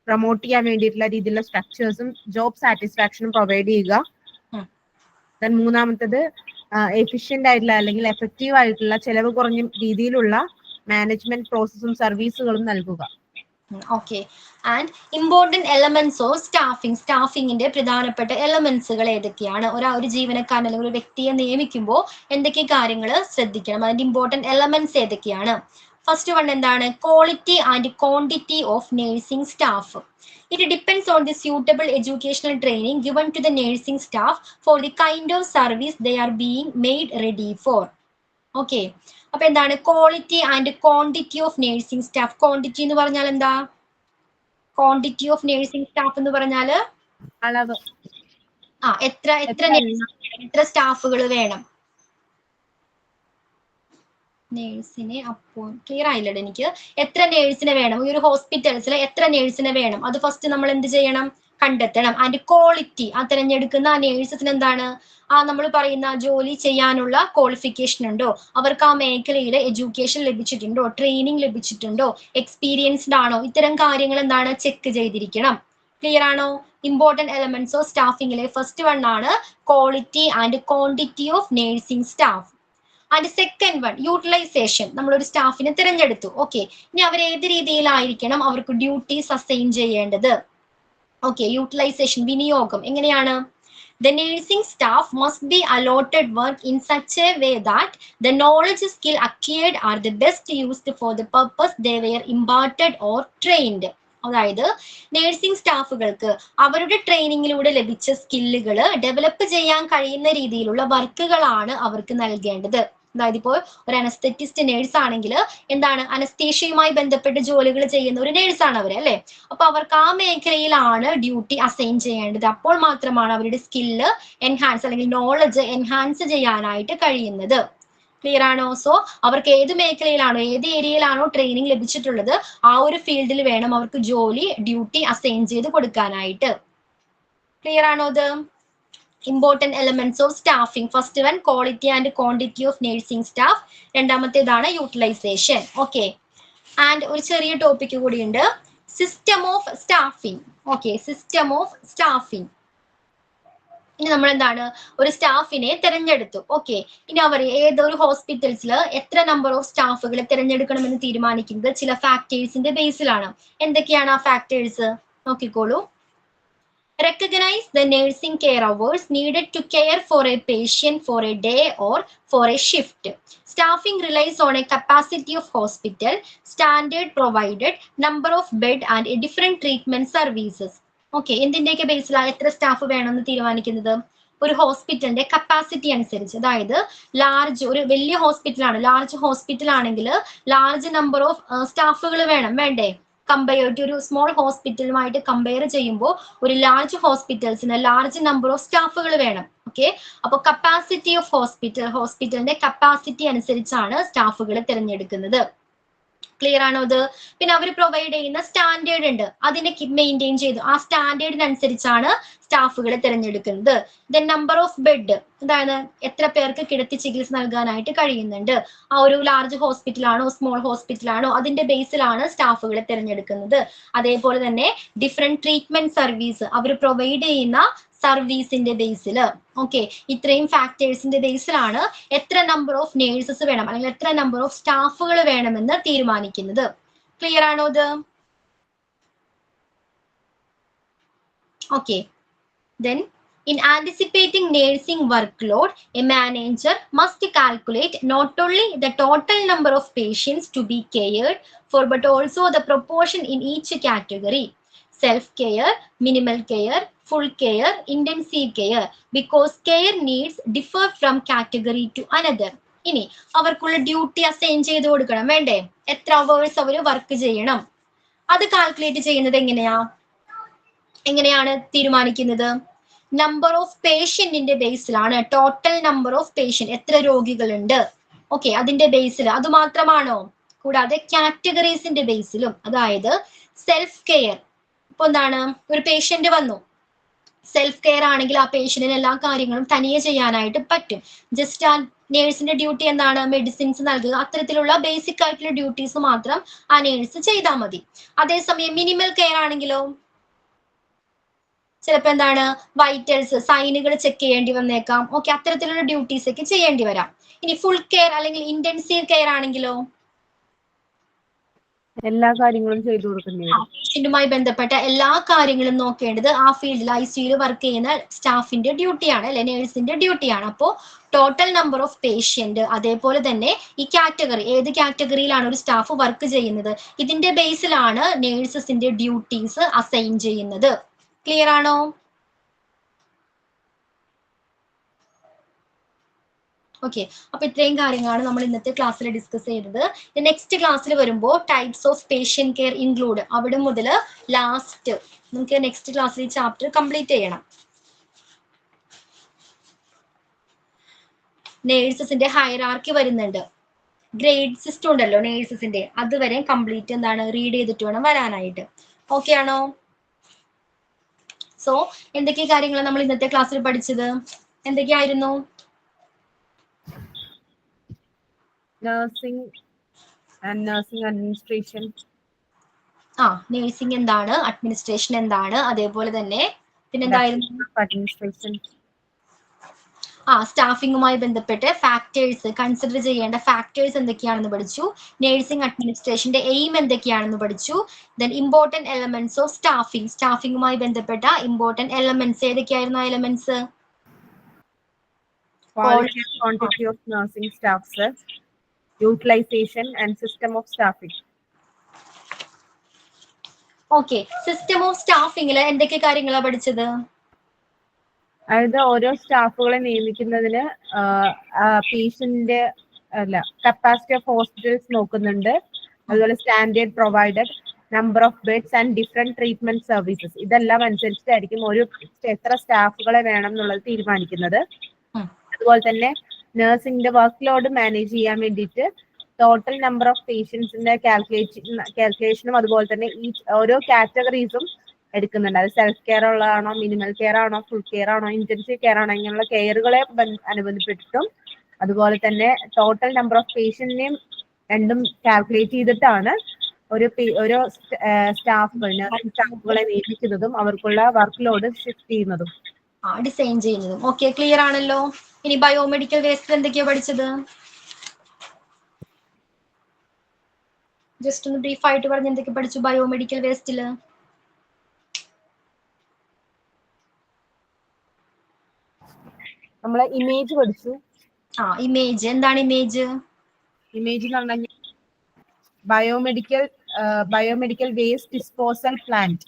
പ്രൊമോട്ട് ചെയ്യാൻ വേണ്ടിയിട്ടുള്ള രീതിയിലുള്ള സ്ട്രക്ചേഴ്സും ജോബ് സാറ്റിസ്ഫാക്ഷനും പ്രൊവൈഡ് ചെയ്യുക. മൂന്നാമത്തത് എഫിഷ്യന്റ് ആയിട്ടുള്ള അല്ലെങ്കിൽ എഫക്റ്റീവ് ആയിട്ടുള്ള ചെലവ് കുറഞ്ഞ രീതിയിലുള്ള മാനേജ്മെന്റ് പ്രോസസ്സും സർവീസുകളും നൽകുക. Okay, and important elements of സ്റ്റാഫിംഗിന്റെ പ്രധാനപ്പെട്ട എലമെന്റ്സുകൾ ഏതൊക്കെയാണ്? ഒരു ജീവനക്കാരൻ അല്ലെങ്കിൽ ഒരു വ്യക്തിയെ നിയമിക്കുമ്പോൾ എന്തൊക്കെ കാര്യങ്ങൾ ശ്രദ്ധിക്കണം? അതിന്റെ ഇമ്പോർട്ടന്റ് എലമെന്റ്സ് ഏതൊക്കെയാണ്? ഫസ്റ്റ് വൺ എന്താണ്? Quality and quantity of nursing staff. It depends on the suitable educational training given to the nursing staff for the kind of service they are being made ready for. Okay, അപ്പൊ എന്താണ് quality and quantity of nursing staff? Quantity എന്ന് പറഞ്ഞാൽ എന്താ? Quantity of nursing staff എന്ന് പറഞ്ഞാല് അളവ്. എത്ര സ്റ്റാഫുകൾ വേണം? നേഴ്സിനെ ക്ലിയർ ആയില്ലല്ലോ എനിക്ക്. എത്ര നേഴ്സിനെ വേണം? ഈ ഒരു ഹോസ്പിറ്റൽസിൽ എത്ര നേഴ്സിനെ വേണം? അത് ഫസ്റ്റ് നമ്മൾ എന്ത് ചെയ്യണം? കണ്ടെത്തണം. ആൻഡ് ക്വാളിറ്റി, ആ തിരഞ്ഞെടുക്കുന്ന ആ നേഴ്സസിന് എന്താണ് നമ്മൾ പറയുന്ന ജോലി ചെയ്യാനുള്ള ക്വാളിഫിക്കേഷൻ ഉണ്ടോ? അവർക്ക് ആ മേഖലയിൽ എഡ്യൂക്കേഷൻ ലഭിച്ചിട്ടുണ്ടോ? ട്രെയിനിങ് ലഭിച്ചിട്ടുണ്ടോ? എക്സ്പീരിയൻസ്ഡ് ആണോ? ഇത്തരം കാര്യങ്ങൾ എന്താണ് ചെക്ക് ചെയ്തിരിക്കണം. ക്ലിയർ ആണോ? ഇമ്പോർട്ടന്റ് എലമെന്റ്സ് ഓഫ് സ്റ്റാഫിംഗിലെ ഫസ്റ്റ് വൺ ആണ് quality and quantity of nursing staff. And second one utilization. നമ്മളൊരു സ്റ്റാഫിനെ തിരഞ്ഞെടുത്തു. ഓക്കെ, ഇനി അവർ ഏത് രീതിയിലായിരിക്കണം അവർക്ക് ഡ്യൂട്ടീസ് അസൈൻ ചെയ്യേണ്ടത്? ഓക്കെ, യൂട്ടിലൈസേഷൻ, വിനിയോഗം എങ്ങനെയാണ്? The nursing staff must be allotted work in such a way that the knowledge skill acquired are the best used for the purpose they were imparted or trained. അതായത് nursing സ്റ്റാഫുകൾക്ക് അവരുടെ ട്രെയിനിങ്ങിലൂടെ ലഭിച്ച സ്കില്ലുകൾ develop ചെയ്യാൻ കഴിയുന്ന രീതിയിലുള്ള വർക്കുകളാണ് അവർക്ക് നൽകേണ്ടത്. അതായത് ഇപ്പോൾ ഒരു അനസ്തെറ്റിസ്റ്റ് നേഴ്സ് ആണെങ്കിൽ എന്താണ് അനസ്തേഷ്യയുമായി ബന്ധപ്പെട്ട് ജോലികൾ ചെയ്യുന്ന ഒരു നേഴ്സാണ് അവർ അല്ലെ? അപ്പൊ അവർക്ക് ആ മേഖലയിലാണ് ഡ്യൂട്ടി അസൈൻ ചെയ്യേണ്ടത്. അപ്പോൾ മാത്രമാണ് അവരുടെ സ്കില്ല് എൻഹാൻസ് അല്ലെങ്കിൽ നോളജ് എൻഹാൻസ് ചെയ്യാനായിട്ട് കഴിയുന്നത്. ക്ലിയർ ആണോ? സോ അവർക്ക് ഏത് മേഖലയിലാണോ, ഏത് ഏരിയയിലാണോ ട്രെയിനിങ് ലഭിച്ചിട്ടുള്ളത് ആ ഒരു ഫീൽഡിൽ വേണം അവർക്ക് ജോലി ഡ്യൂട്ടി അസൈൻ ചെയ്ത് കൊടുക്കാനായിട്ട്. ക്ലിയർ ആണോ? ഇത് important elements of staffing. First one quality and quantity of nursing staff. രണ്ടാമത്തേതാണ് യൂട്ടിലൈസേഷൻ. ഓക്കെ, ആൻഡ് ഒരു ചെറിയ ടോപ്പിക് കൂടിയുണ്ട്. System of staffing. Okay, system of staffing. ഇനി നമ്മൾ എന്താണ്, ഒരു സ്റ്റാഫിനെ തിരഞ്ഞെടുത്തു. ഓക്കെ, ഇനി അവർ ഏതൊരു ഹോസ്പിറ്റൽസിൽ എത്ര നമ്പർ ഓഫ് സ്റ്റാഫുകളെ തിരഞ്ഞെടുക്കണമെന്ന് തീരുമാനിക്കുന്നത് ചില ഫാക്ടേഴ്സിന്റെ ബേസിലാണ്. എന്തൊക്കെയാണ് ആ ഫാക്ടേഴ്സ് നോക്കിക്കോളൂ. Recognize the nursing care hours needed to care for a patient for a day or for a shift. Staffing relies on a capacity of hospital, standard provided, number of bed and a different treatment services. Okay, എന്തിന്റെയൊക്കെ ബേസിലാണ് എത്ര staff വേണമെന്ന് തീരുമാനിക്കുന്നത്? ഒരു ഹോസ്പിറ്റലിന്റെ capacity അനുസരിച്ച്. അതായത് ഒരു വലിയ ഹോസ്പിറ്റലാണ്, ലാർജ് ഹോസ്പിറ്റൽ ആണെങ്കിൽ ലാർജ് നമ്പർ ഓഫ് സ്റ്റാഫുകൾ വേണ്ടേ? കമ്പയർ ടു ഒരു സ്മോൾ ഹോസ്പിറ്റലുമായിട്ട് കമ്പയർ ചെയ്യുമ്പോൾ ഒരു ലാർജ് ഹോസ്പിറ്റൽസിന് ലാർജ് നമ്പർ ഓഫ് സ്റ്റാഫുകൾ വേണം. ഓക്കെ, അപ്പൊ കപ്പാസിറ്റി ഓഫ് ഹോസ്പിറ്റലിന്റെ കപ്പാസിറ്റി അനുസരിച്ചാണ് സ്റ്റാഫുകൾ തിരഞ്ഞെടുക്കുന്നത്. ക്ലിയർ ആണോ അത്? പിന്നെ അവർ പ്രൊവൈഡ് ചെയ്യുന്ന സ്റ്റാൻഡേർഡ് ഉണ്ട്, അതിനെ മെയിൻറ്റെയിൻ ചെയ്തു ആ സ്റ്റാൻഡേർഡിനനുസരിച്ചാണ് സ്റ്റാഫുകളെ തിരഞ്ഞെടുക്കുന്നത്. ദെൻ നമ്പർ ഓഫ് ബെഡ്, അതായത് എത്ര പേർക്ക് കിടത്തി ചികിത്സ നൽകാനായിട്ട് കഴിയുന്നുണ്ട്. ആ ഒരു ലാർജ് ഹോസ്പിറ്റലാണോ സ്മോൾ ഹോസ്പിറ്റലാണോ അതിന്റെ ബേസിലാണ് സ്റ്റാഫുകളെ തിരഞ്ഞെടുക്കുന്നത്. അതേപോലെ തന്നെ ഡിഫറെന്റ് ട്രീറ്റ്മെന്റ് സർവീസ്, അവർ പ്രൊവൈഡ് ചെയ്യുന്ന സർവീസിന്റെ ബേസിൽ. ഓക്കെ, ഇത്രയും ഫാക്ടേഴ്സിന്റെ ബേസിലാണ് എത്ര നമ്പർ ഓഫ് നേഴ്സസ് വേണം അല്ലെങ്കിൽ എത്ര നമ്പർ ഓഫ് സ്റ്റാഫുകൾ വേണമെന്ന് തീരുമാനിക്കുന്നത്. ക്ലിയർ ആണോ ഇത്? Okay, then in anticipating nursing workload, a manager must calculate not only the total number of patients to be cared for but also the proportion in each category: self-care, minimal care, full care, intensive care, because care needs differ from category to another. ഇനി അവർക്കുള്ള duty assign ചെയ്ത് കൊടുക്കണം വേണ്ടേ? എത്ര hours അവർ work ചെയ്യണം അത് calculate ചെയ്യുന്നത് എങ്ങനെയാണ് തീരുമാനിക്കുന്നത്? നമ്പർ ഓഫ് പേഷ്യന്റിന്റെ ബേസിലാണ്. ടോട്ടൽ നമ്പർ ഓഫ് പേഷ്യന്റ്, എത്ര രോഗികളുണ്ട്, ഓക്കെ, അതിന്റെ ബേസിൽ. അത് മാത്രമാണോ? കൂടാതെ കാറ്റഗറീസിന്റെ ബേസിലും. അതായത് സെൽഫ് കെയർ, ഇപ്പൊ എന്താണ്, ഒരു പേഷ്യന്റ് വന്നു, സെൽഫ് കെയർ ആണെങ്കിൽ ആ പേഷ്യന്റിന് എല്ലാ കാര്യങ്ങളും തനിയെ ചെയ്യാനായിട്ട് പറ്റും. ജസ്റ്റ് ആ നേഴ്സിന്റെ ഡ്യൂട്ടി എന്താണ്? മെഡിസിൻസ് നൽകുക. അത്തരത്തിലുള്ള ബേസിക് ആയിട്ടുള്ള ഡ്യൂട്ടീസ് മാത്രം ആ നേഴ്സ് ചെയ്താൽ മതി. അതേസമയം മിനിമൽ കെയർ ആണെങ്കിലോ ചിലപ്പോൾ എന്താണ്, വൈറ്റൽസ്, സൈനുകൾ ചെക്ക് ചെയ്യേണ്ടി വന്നേക്കാം. ഓക്കെ, അത്തരത്തിലുള്ള ഡ്യൂട്ടീസ് ഒക്കെ ചെയ്യേണ്ടി വരാം. ഇനി ഫുൾ കെയർ അല്ലെങ്കിൽ ഇന്റൻസീവ് കെയർ ആണെങ്കിലോ എല്ലാ കാര്യങ്ങളും ചെയ്തു കൊടുക്കുന്നത്, പേഷ്യന്റുമായി ബന്ധപ്പെട്ട എല്ലാ കാര്യങ്ങളും നോക്കേണ്ടത് ആ ഫീൽഡിൽ ICUയിൽ വർക്ക് ചെയ്യുന്ന സ്റ്റാഫിന്റെ ഡ്യൂട്ടിയാണ്, അല്ലെ, നേഴ്സിന്റെ ഡ്യൂട്ടിയാണ്. അപ്പോൾ ടോട്ടൽ നമ്പർ ഓഫ് പേഷ്യന്റ്, അതേപോലെ തന്നെ ഈ കാറ്റഗറി, ഏത് കാറ്റഗറിയിലാണ് ഒരു സ്റ്റാഫ് വർക്ക് ചെയ്യുന്നത്, ഇതിന്റെ ബേസിലാണ് നേഴ്സസിന്റെ ഡ്യൂട്ടീസ് അസൈൻ ചെയ്യുന്നത്. ക്ലിയർ ആണോ? ഓക്കെ, അപ്പൊ ഇത്രയും കാര്യങ്ങളാണ് നമ്മൾ ഇന്നത്തെ ക്ലാസ്സിൽ ഡിസ്കസ് ചെയ്തത്. നെക്സ്റ്റ് ക്ലാസ്സിൽ വരുമ്പോൾ types of patient care include, അവിടെ മുതൽ ലാസ്റ്റ് നമുക്ക് നെക്സ്റ്റ് ക്ലാസ്സിൽ ഈ ചാപ്റ്റർ കംപ്ലീറ്റ് ചെയ്യണം. നേഴ്സസിന്റെ ഹൈറാർക്കി വരുന്നുണ്ട്, ഗ്രേഡ് സിസ്റ്റം ഉണ്ടല്ലോ നേഴ്സസിന്റെ, അതുവരെ കംപ്ലീറ്റ് എന്താണ് റീഡ് ചെയ്തിട്ട് വേണം വരാനായിട്ട്. ഓക്കെ ആണോ? സോ എന്തൊക്കെ കാര്യങ്ങൾ നമ്മൾ ഇന്നത്തെ ക്ലാസ്സിൽ പഠിച്ചത്? എന്തൊക്കെയായിരുന്നു? Nursing administration. നഴ്സിംഗ് എന്താണ്, അഡ്മിനിസ്ട്രേഷൻ എന്താണ്, അതേപോലെ തന്നെ പിന്നെന്തായിരുന്നു, അഡ്മിനിസ്ട്രേഷൻ. സ്റ്റാഫിങ്ങുമായി ബന്ധപ്പെട്ട് ഫാക്ടേഴ്സ്, കൺസിഡർ ചെയ്യേണ്ട ഫാക്ടേഴ്സ് എന്തൊക്കെയാണെന്ന് പഠിച്ചു. നഴ്സിംഗ് അഡ്മിനിസ്ട്രേഷന്റെ എയിം എന്തൊക്കെയാണെന്ന് പഠിച്ചു. Then important elements of staffing, സ്റ്റാഫിങ്ങുമായി ബന്ധപ്പെട്ട ഇമ്പോർട്ടന്റ് എലമെന്റ്സ് ഏതൊക്കെയായിരുന്നു? Elements quality and quantity of nursing staffs, utilization and system of staffing. Okay, system of സ്റ്റാഫിംഗിൽ എന്തൊക്കെ കാര്യങ്ങളാണ് പഠിച്ചത്? അതായത് ഓരോ സ്റ്റാഫുകളെ നിയമിക്കുന്നതിന് പേഷ്യന്റിന്റെ കപ്പാസിറ്റി ഓഫ് ഹോസ്പിറ്റൽസ് നോക്കുന്നുണ്ട്. അതുപോലെ standard provided, number of beds and different treatment services, ഇതെല്ലാം അനുസരിച്ചിട്ടായിരിക്കും ഒരു എത്ര സ്റ്റാഫുകളെ വേണം എന്നുള്ളത് തീരുമാനിക്കുന്നത്. അതുപോലെ തന്നെ നഴ്സിംഗിന്റെ വർക്ക് ലോഡ് മാനേജ് ചെയ്യാൻ വേണ്ടിയിട്ട് ടോട്ടൽ നമ്പർ ഓഫ് പേഷ്യൻസിന്റെ കാൽക്കുലേഷനും അതുപോലെ തന്നെ ഈ ഓരോ കാറ്റഗറീസും എടുക്കുന്നുണ്ട്. അത് സെൽഫ് കെയർ ഉള്ളതാണോ, മിനിമൽ കെയർ ആണോ, ഫുൾ കെയർ ആണോ, ഇന്റൻസീവ് കെയർ ആണോ, ഇങ്ങനെയുള്ള കെയറുകളെ അനുബന്ധപ്പെട്ടിട്ടും അതുപോലെ തന്നെ ടോട്ടൽ നമ്പർ ഓഫ് പേഷ്യന്റിനെയും രണ്ടും കാൽക്കുലേറ്റ് ചെയ്തിട്ടാണ് ഓരോ സ്റ്റാഫുകളെ നിയമിക്കുന്നതും അവർക്കുള്ള വർക്ക് ലോഡ് ഷിഫ്റ്റ് ചെയ്യുന്നതും. ഡിസൈൻ ചെയ്യുന്നതും. ഓക്കെ, ക്ലിയർ ആണല്ലോ. ഇനി ബയോമെഡിക്കൽ വേസ്റ്റിൽ എന്തൊക്കെയാ പഠിച്ചത്? ജസ്റ്റ് ഒന്ന് ബ്രീഫ് ആയിട്ട് പറഞ്ഞ് എന്തൊക്കെ പഠിച്ചു ബയോമെഡിക്കൽ വേസ്റ്റില്? നമ്മളെ ഇമേജ് പഠിച്ചു. ഇമേജ് എന്താണ്? ഇമേജ് എന്ന് പറഞ്ഞാൽ biomedical waste disposal plant.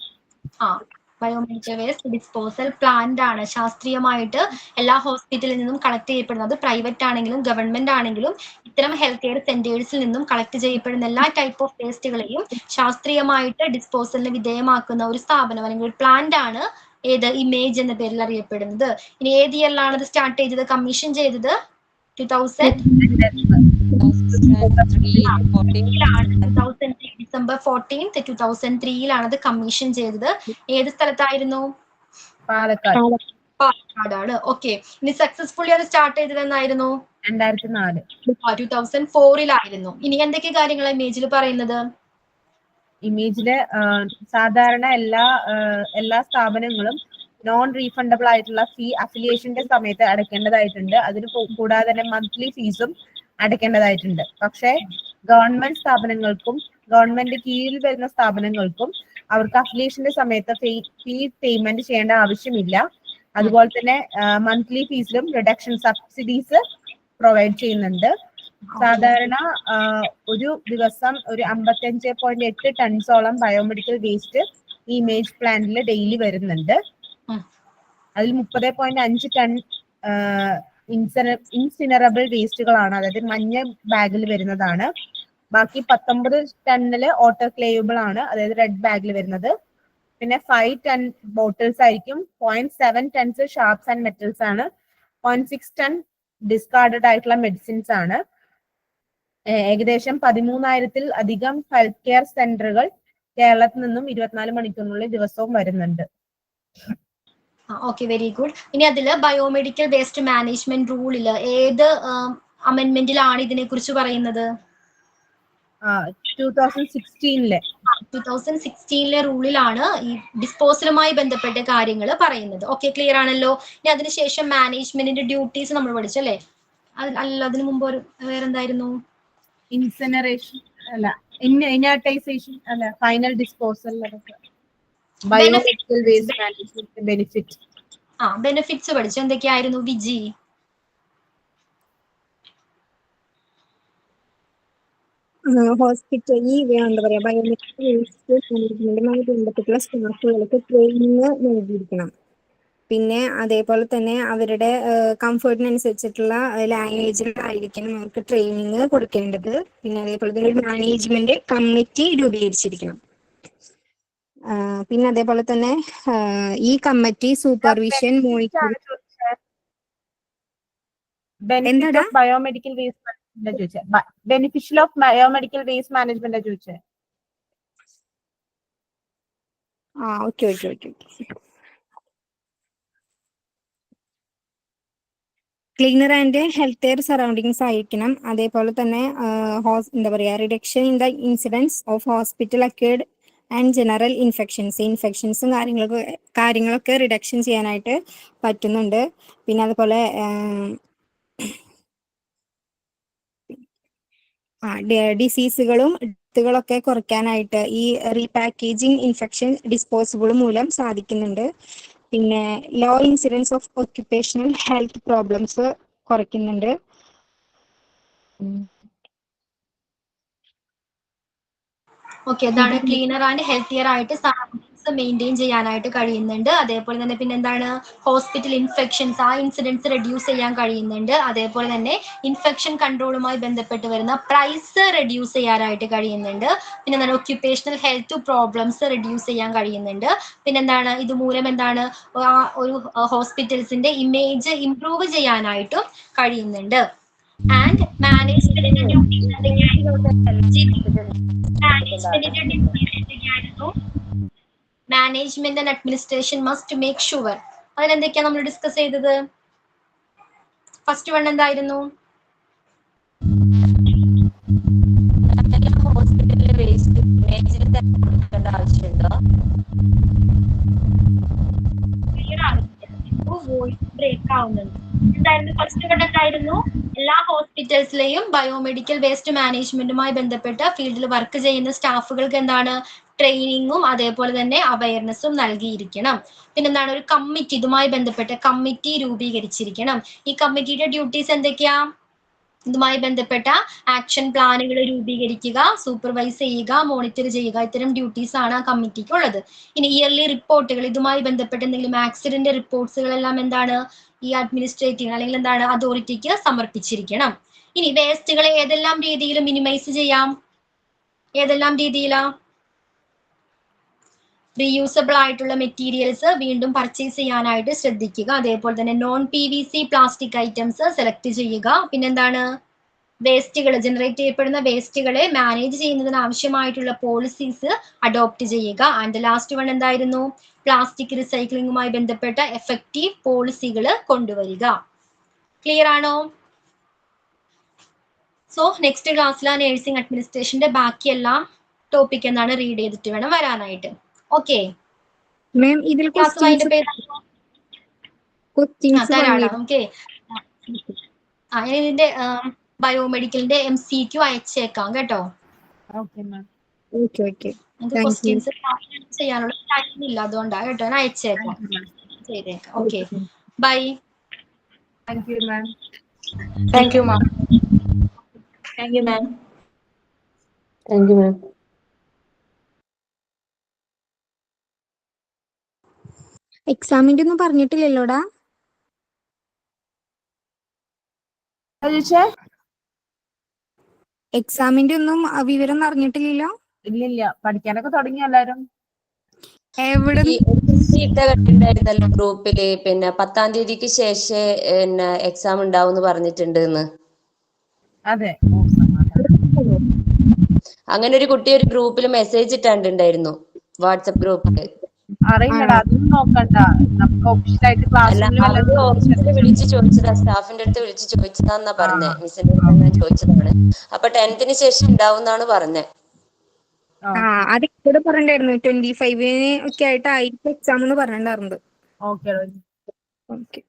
Biomedical waste disposal plant ആണ് ശാസ്ത്രീയമായിട്ട് എല്ലാ ഹോസ്പിറ്റലിൽ നിന്നും കളക്ട് ചെയ്യപ്പെടുന്നത്. പ്രൈവറ്റ് ആണെങ്കിലും ഗവൺമെന്റ് ആണെങ്കിലും ഇത്തരം ഹെൽത്ത് കെയർ സെന്റേഴ്സിൽ നിന്നും കളക്ട് ചെയ്യപ്പെടുന്ന എല്ലാ ടൈപ്പ് ഓഫ് വേസ്റ്റുകളെയും ശാസ്ത്രീയമായിട്ട് ഡിസ്പോസലിന് വിധേയമാക്കുന്ന ഒരു സ്ഥാപനം അല്ലെങ്കിൽ ഒരു പ്ലാന്റ് ആണ് ഏത് ഇമേജ് എന്ന പേരിൽ അറിയപ്പെടുന്നത്. ഇനി ഏത് ഇയറിലാണ് ഇത് സ്റ്റാർട്ട് ചെയ്തത്, കമ്മീഷൻ ചെയ്തത്? 2003 ഡിസംബർ 14, 2003 അത് കമ്മീഷൻ ചെയ്തത്. ഏത് സ്ഥലത്തായിരുന്നു? പാലക്കാടാണ്. ഓക്കെ, ഇനി സക്സസ്ഫുള്ളി അത് സ്റ്റാർട്ട് ചെയ്തത് എന്നായിരുന്നു? 2004 ഇനി എന്തൊക്കെ കാര്യങ്ങളാണ് ഇമേജിൽ പറയുന്നത്? ഇമേജില് സാധാരണ എല്ലാ സ്ഥാപനങ്ങളും നോൺ റീഫണ്ടബിൾ ആയിട്ടുള്ള ഫീ അഫിലിയേഷന്റെ സമയത്ത് അടയ്ക്കേണ്ടതായിട്ടുണ്ട്. അതിന് കൂടാതെ തന്നെ മന്ത്ലി ഫീസും അടയ്ക്കേണ്ടതായിട്ടുണ്ട്. പക്ഷേ ഗവൺമെന്റ് സ്ഥാപനങ്ങൾക്കും ഗവൺമെന്റ് കീഴിൽ വരുന്ന സ്ഥാപനങ്ങൾക്കും അവർക്ക് അഫിലിയേഷന്റെ സമയത്ത് ഫീ പേയ്മെന്റ് ചെയ്യേണ്ട ആവശ്യമില്ല. അതുപോലെ തന്നെ മന്ത്ലി ഫീസിലും റിഡക്ഷൻ സബ്സിഡീസ് പ്രൊവൈഡ് ചെയ്യുന്നുണ്ട്. സാധാരണ ഒരു ദിവസം ഒരു 55.8 ടൺസോളം ബയോമെഡിക്കൽ വേസ്റ്റ് ഈ ഇമേജ് പ്ലാന്റിൽ ഡെയിലി വരുന്നുണ്ട്. അതിൽ 30.5 ടൺ ഇൻസിനറബിൾ വേസ്റ്റുകളാണ്, അതായത് മഞ്ഞ ബാഗിൽ വരുന്നതാണ്. ബാക്കി 19 ടണ്ണില് ഓട്ടോക്ലേവബിൾ ആണ്, അതായത് റെഡ് ബാഗിൽ വരുന്നത്. പിന്നെ 5 ടൺ ബോട്ടിൽസ് ആയിരിക്കും. 0.7 ടൺസ് ഷാർപ്സ് ആൻഡ് മെറ്റൽസ് ആണ്. 0.6 ടൺ ഡിസ്കാർഡഡ് ആയിട്ടുള്ള മെഡിസിൻസ് ആണ്. ഏകദേശം 13,000-ൽ അധികം ഹെൽത്ത് കെയർ സെന്ററുകൾ കേരളത്തിൽ നിന്നും 24 മണിക്കൂറിനുള്ളിൽ ദിവസവും വരുന്നുണ്ട്. Okay, very good. ഇനി അതില് ബയോമെഡിക്കൽ വേസ്റ്റ് മാനേജ്മെന്റ് റൂളില് ഏത് അമെന്റ്മെന്റിലാണ് ഇതിനെ കുറിച്ച് പറയുന്നത്? 2016 റൂളിലാണ് ഈ ഡിസ്പോസലുമായി ബന്ധപ്പെട്ട കാര്യങ്ങൾ പറയുന്നത്. ഓക്കെ, ക്ലിയർ ആണല്ലോ. ഇനി അതിനുശേഷം മാനേജ്മെന്റിന്റെ ഡ്യൂട്ടീസ് നമ്മൾ പഠിച്ചല്ലേ? അല്ല, അതിനു മുമ്പ് വേറെന്തായിരുന്നു? ഇൻസിനറേഷൻ അല്ല, ഇനർട്ടൈസേഷൻ അല്ല, final disposal. Biomedical waste management benefit. Benefits പഠിച്ചു. എന്തൊക്കെയായിരുന്നു വിജി? ഹോസ്പിറ്റലിൽ എന്താ പറയാ ബയോമെഡിക്കൽ വേസ്റ്റ് മാനേജ്മെന്റുമായി ബന്ധപ്പെട്ടുള്ള സ്റ്റാഫുകൾക്ക് ട്രെയിനിങ് നൽകിയിരിക്കണം. പിന്നെ അതേപോലെ തന്നെ അവരുടെ കംഫർട്ടിനനുസരിച്ചിട്ടുള്ള ലാംഗ്വേജിലായിരിക്കണം അവർക്ക് ട്രെയിനിങ് കൊടുക്കേണ്ടത്. പിന്നെ അതേപോലെ തന്നെ ഒരു മാനേജ്മെന്റ് കമ്മിറ്റി രൂപീകരിച്ചിരിക്കണം. പിന്നെ അതേപോലെ തന്നെ ഈ committee supervision monitoring. Benefit of biomedical waste beneficial of biomedical waste management ചോദിച്ചേ. Okay. Cleaner and health care surroundings ആയിരിക്കണം. അതേപോലെ തന്നെ എന്താ പറയാ reduction in the incidence of hospital acquired and general ഇൻഫെക്ഷൻസും കാര്യങ്ങളൊക്കെ റിഡക്ഷൻ ചെയ്യാനായിട്ട് പറ്റുന്നുണ്ട്. പിന്നെ അതുപോലെ ഡിസീസുകളും ഡെത്തുകളൊക്കെ കുറയ്ക്കാനായിട്ട് ഈ റീപാക്കേജിങ് ഇൻഫെക്ഷൻ ഡിസ്പോസിബിൾ മൂലം സാധിക്കുന്നുണ്ട്. പിന്നെ low incidence of occupational health problems കുറയ്ക്കുന്നുണ്ട്. ഓക്കെ, അതാണ് ക്ലീനർ ആൻഡ് ഹെൽത്തിയർ ആയിട്ട് മെയിൻറ്റെയിൻ ചെയ്യാനായിട്ട് കഴിയുന്നുണ്ട്. അതേപോലെ തന്നെ പിന്നെ എന്താണ് ഹോസ്പിറ്റൽ ഇൻഫെക്ഷൻസ്, ആ ഇൻസിഡൻസ് റെഡ്യൂസ് ചെയ്യാൻ കഴിയുന്നുണ്ട്. അതേപോലെ തന്നെ ഇൻഫെക്ഷൻ കൺട്രോളുമായി ബന്ധപ്പെട്ട് വരുന്ന പ്രൈസ് റെഡ്യൂസ് ചെയ്യാനായിട്ട് കഴിയുന്നുണ്ട്. പിന്നെ എന്താണ് ഒക്യുപ്പേഷണൽ ഹെൽത്ത് പ്രോബ്ലംസ് റെഡ്യൂസ് ചെയ്യാൻ കഴിയുന്നുണ്ട്. പിന്നെന്താണ് ഇതുമൂലം എന്താണ് ഒരു ഹോസ്പിറ്റൽസിന്റെ ഇമേജ് ഇംപ്രൂവ് ചെയ്യാനായിട്ടും കഴിയുന്നുണ്ട്. ആൻഡ് മാനേജ്മെന്റിന്റെ duties management and administration must make sure. അതിലെന്തൊക്കെയാണ് നമ്മൾ ഡിസ്കസ് ചെയ്തത്? ഫസ്റ്റ് വൺ എന്തായിരുന്നു? ഹോസ്പിറ്റലിലെ വേസ്റ്റ് കൊടുക്കേണ്ട ആവശ്യമുണ്ടോ? വോയിസ് ബ്രേക്ക് ആവുന്നുണ്ട്. എന്തായിരുന്നു ഫസ്റ്റ് വൺ? എന്തായിരുന്നു? എല്ലാ ഹോസ്പിറ്റൽസിലെയും ബയോമെഡിക്കൽ വേസ്റ്റ് മാനേജ്മെന്റുമായി ബന്ധപ്പെട്ട് ഫീൽഡിൽ വർക്ക് ചെയ്യുന്ന സ്റ്റാഫുകൾക്ക് എന്താണ് ട്രെയിനിങ്ങും അതേപോലെ തന്നെ അവയർനെസ്സും നൽകിയിരിക്കണം. പിന്നെന്താണ് ഒരു കമ്മിറ്റി, ഇതുമായി ബന്ധപ്പെട്ട കമ്മിറ്റി രൂപീകരിച്ചിരിക്കണം. ഈ കമ്മിറ്റിയുടെ ഡ്യൂട്ടീസ് എന്തൊക്കെയാ? ഇതുമായി ബന്ധപ്പെട്ട ആക്ഷൻ പ്ലാനുകൾ രൂപീകരിക്കുക, സൂപ്പർവൈസ് ചെയ്യുക, മോണിറ്റർ ചെയ്യുക, ഇത്തരം ഡ്യൂട്ടീസ് ആണ് ആ കമ്മിറ്റിക്ക് ഉള്ളത്. ഇനി ഇയർലി റിപ്പോർട്ടുകൾ, ഇതുമായി ബന്ധപ്പെട്ട എന്തെങ്കിലും ആക്സിഡന്റ് റിപ്പോർട്ട്സുകളെല്ലാം എന്താണ് ഈ അഡ്മിനിസ്ട്രേറ്റീവ് അല്ലെങ്കിൽ എന്താണ് അതോറിറ്റിക്ക് സമർപ്പിച്ചിരിക്കണം. ഇനി വേസ്റ്റുകളെ ഏതെല്ലാം രീതിയിൽ മിനിമൈസ് ചെയ്യാം? ഏതെല്ലാം രീതിയിലാ? റീയൂസബിൾ ആയിട്ടുള്ള മെറ്റീരിയൽസ് വീണ്ടും പർച്ചേസ് ചെയ്യാനായിട്ട് ശ്രദ്ധിക്കുക. അതേപോലെ തന്നെ non PVC plastic items select ചെയ്യുക. പിന്നെന്താണ് വേസ്റ്റുകൾ, ജനറേറ്റ് ചെയ്യപ്പെടുന്ന വേസ്റ്റുകളെ മാനേജ് ചെയ്യുന്നതിന് ആവശ്യമായിട്ടുള്ള പോളിസീസ് അഡോപ്റ്റ് ചെയ്യുക. ആൻഡ് ലാസ്റ്റ് വൺ എന്തായിരുന്നു? പ്ലാസ്റ്റിക് റീസൈക്ലിംഗുമായി ബന്ധപ്പെട്ട എഫക്റ്റീവ് പോളിസികൾ കൊണ്ടുവരിക. ക്ലിയർ ആണോ? സോ നെക്സ്റ്റ് ക്ലാസ്സിൽ ആ നേഴ്സിംഗ് അഡ്മിനിസ്ട്രേഷന്റെ ബാക്കിയെല്ലാം ടോപ്പിക് എന്താണ് റീഡ് ചെയ്തിട്ട് വേണം വരാനായിട്ട്. ഓക്കെ, മാം ഇതിൽ ക്ലാസ് വൈൻഡപ്പ് തരാടാ. നമുക്ക് ഇതിന്റെ ബയോമെഡിക്കലിന്റെ MCQ അയച്ചേക്കാം കേട്ടോ. Okay ma'am. ഓക്കെ ഓക്കെ നമുക്ക് ക്വസ്റ്റ്യൻസ് ചെയ്യാനുള്ള ടൈം ഇല്ല, അതുകൊണ്ടാണ് കേട്ടോ. ഞാൻ അയച്ചേക്കാം, ചെയ്തേക്കാം. Okay, bye. Thank you ma'am. Thank you ma'am. Thank you ma'am. Thank you ma'am. എക്സാമിന്റെ ഒന്നും പറഞ്ഞിട്ടില്ലല്ലോടാ? എക്സാമിന്റെ ഒന്നും വിവരം അറിഞ്ഞിട്ടില്ലല്ലോ? ഇല്ലില്ല, പഠിക്കാനൊക്കെ തുടങ്ങി എല്ലാരും. എവിടെ കണ്ടിട്ടുണ്ടായിരുന്നല്ലോ ഗ്രൂപ്പില്, പിന്നെ 10-ാം തീയതിക്ക് ശേഷം പിന്നെ എക്സാം ഉണ്ടാവും പറഞ്ഞിട്ടുണ്ട് എന്ന്. അതെ, അങ്ങനെ ഒരു കുട്ടി ഒരു ഗ്രൂപ്പിൽ മെസ്സേജ് ഇട്ടാണ്ടായിരുന്നു, വാട്സപ്പ് ഗ്രൂപ്പില്. അറിയില്ലടാ, അതൊന്നും നോക്കണ്ട. നമുക്ക് ഒഫീഷ്യലായിട്ട് ഓഫീസിൽ വിളിച്ച് ചോദിച്ചതാ, സ്റ്റാഫിന്റെ അടുത്ത് വിളിച്ച് ചോദിച്ചതാന്നാ പറഞ്ഞേ. മിസ്സിന്റെ അടുത്ത് ചോദിച്ചതാണ്. അപ്പൊ 10th ശേഷം ഉണ്ടാവും എന്നാണ് പറഞ്ഞേ. അത് ഇവിടെ പറഞ്ഞിട്ടുണ്ടായിരുന്നു 25 ഒക്കെ ആയിട്ട് ആയിരിക്കും എക്സാം എന്ന് പറഞ്ഞിട്ടുണ്ടായിരുന്നത്. ഓക്കെ. ഓക്കെ.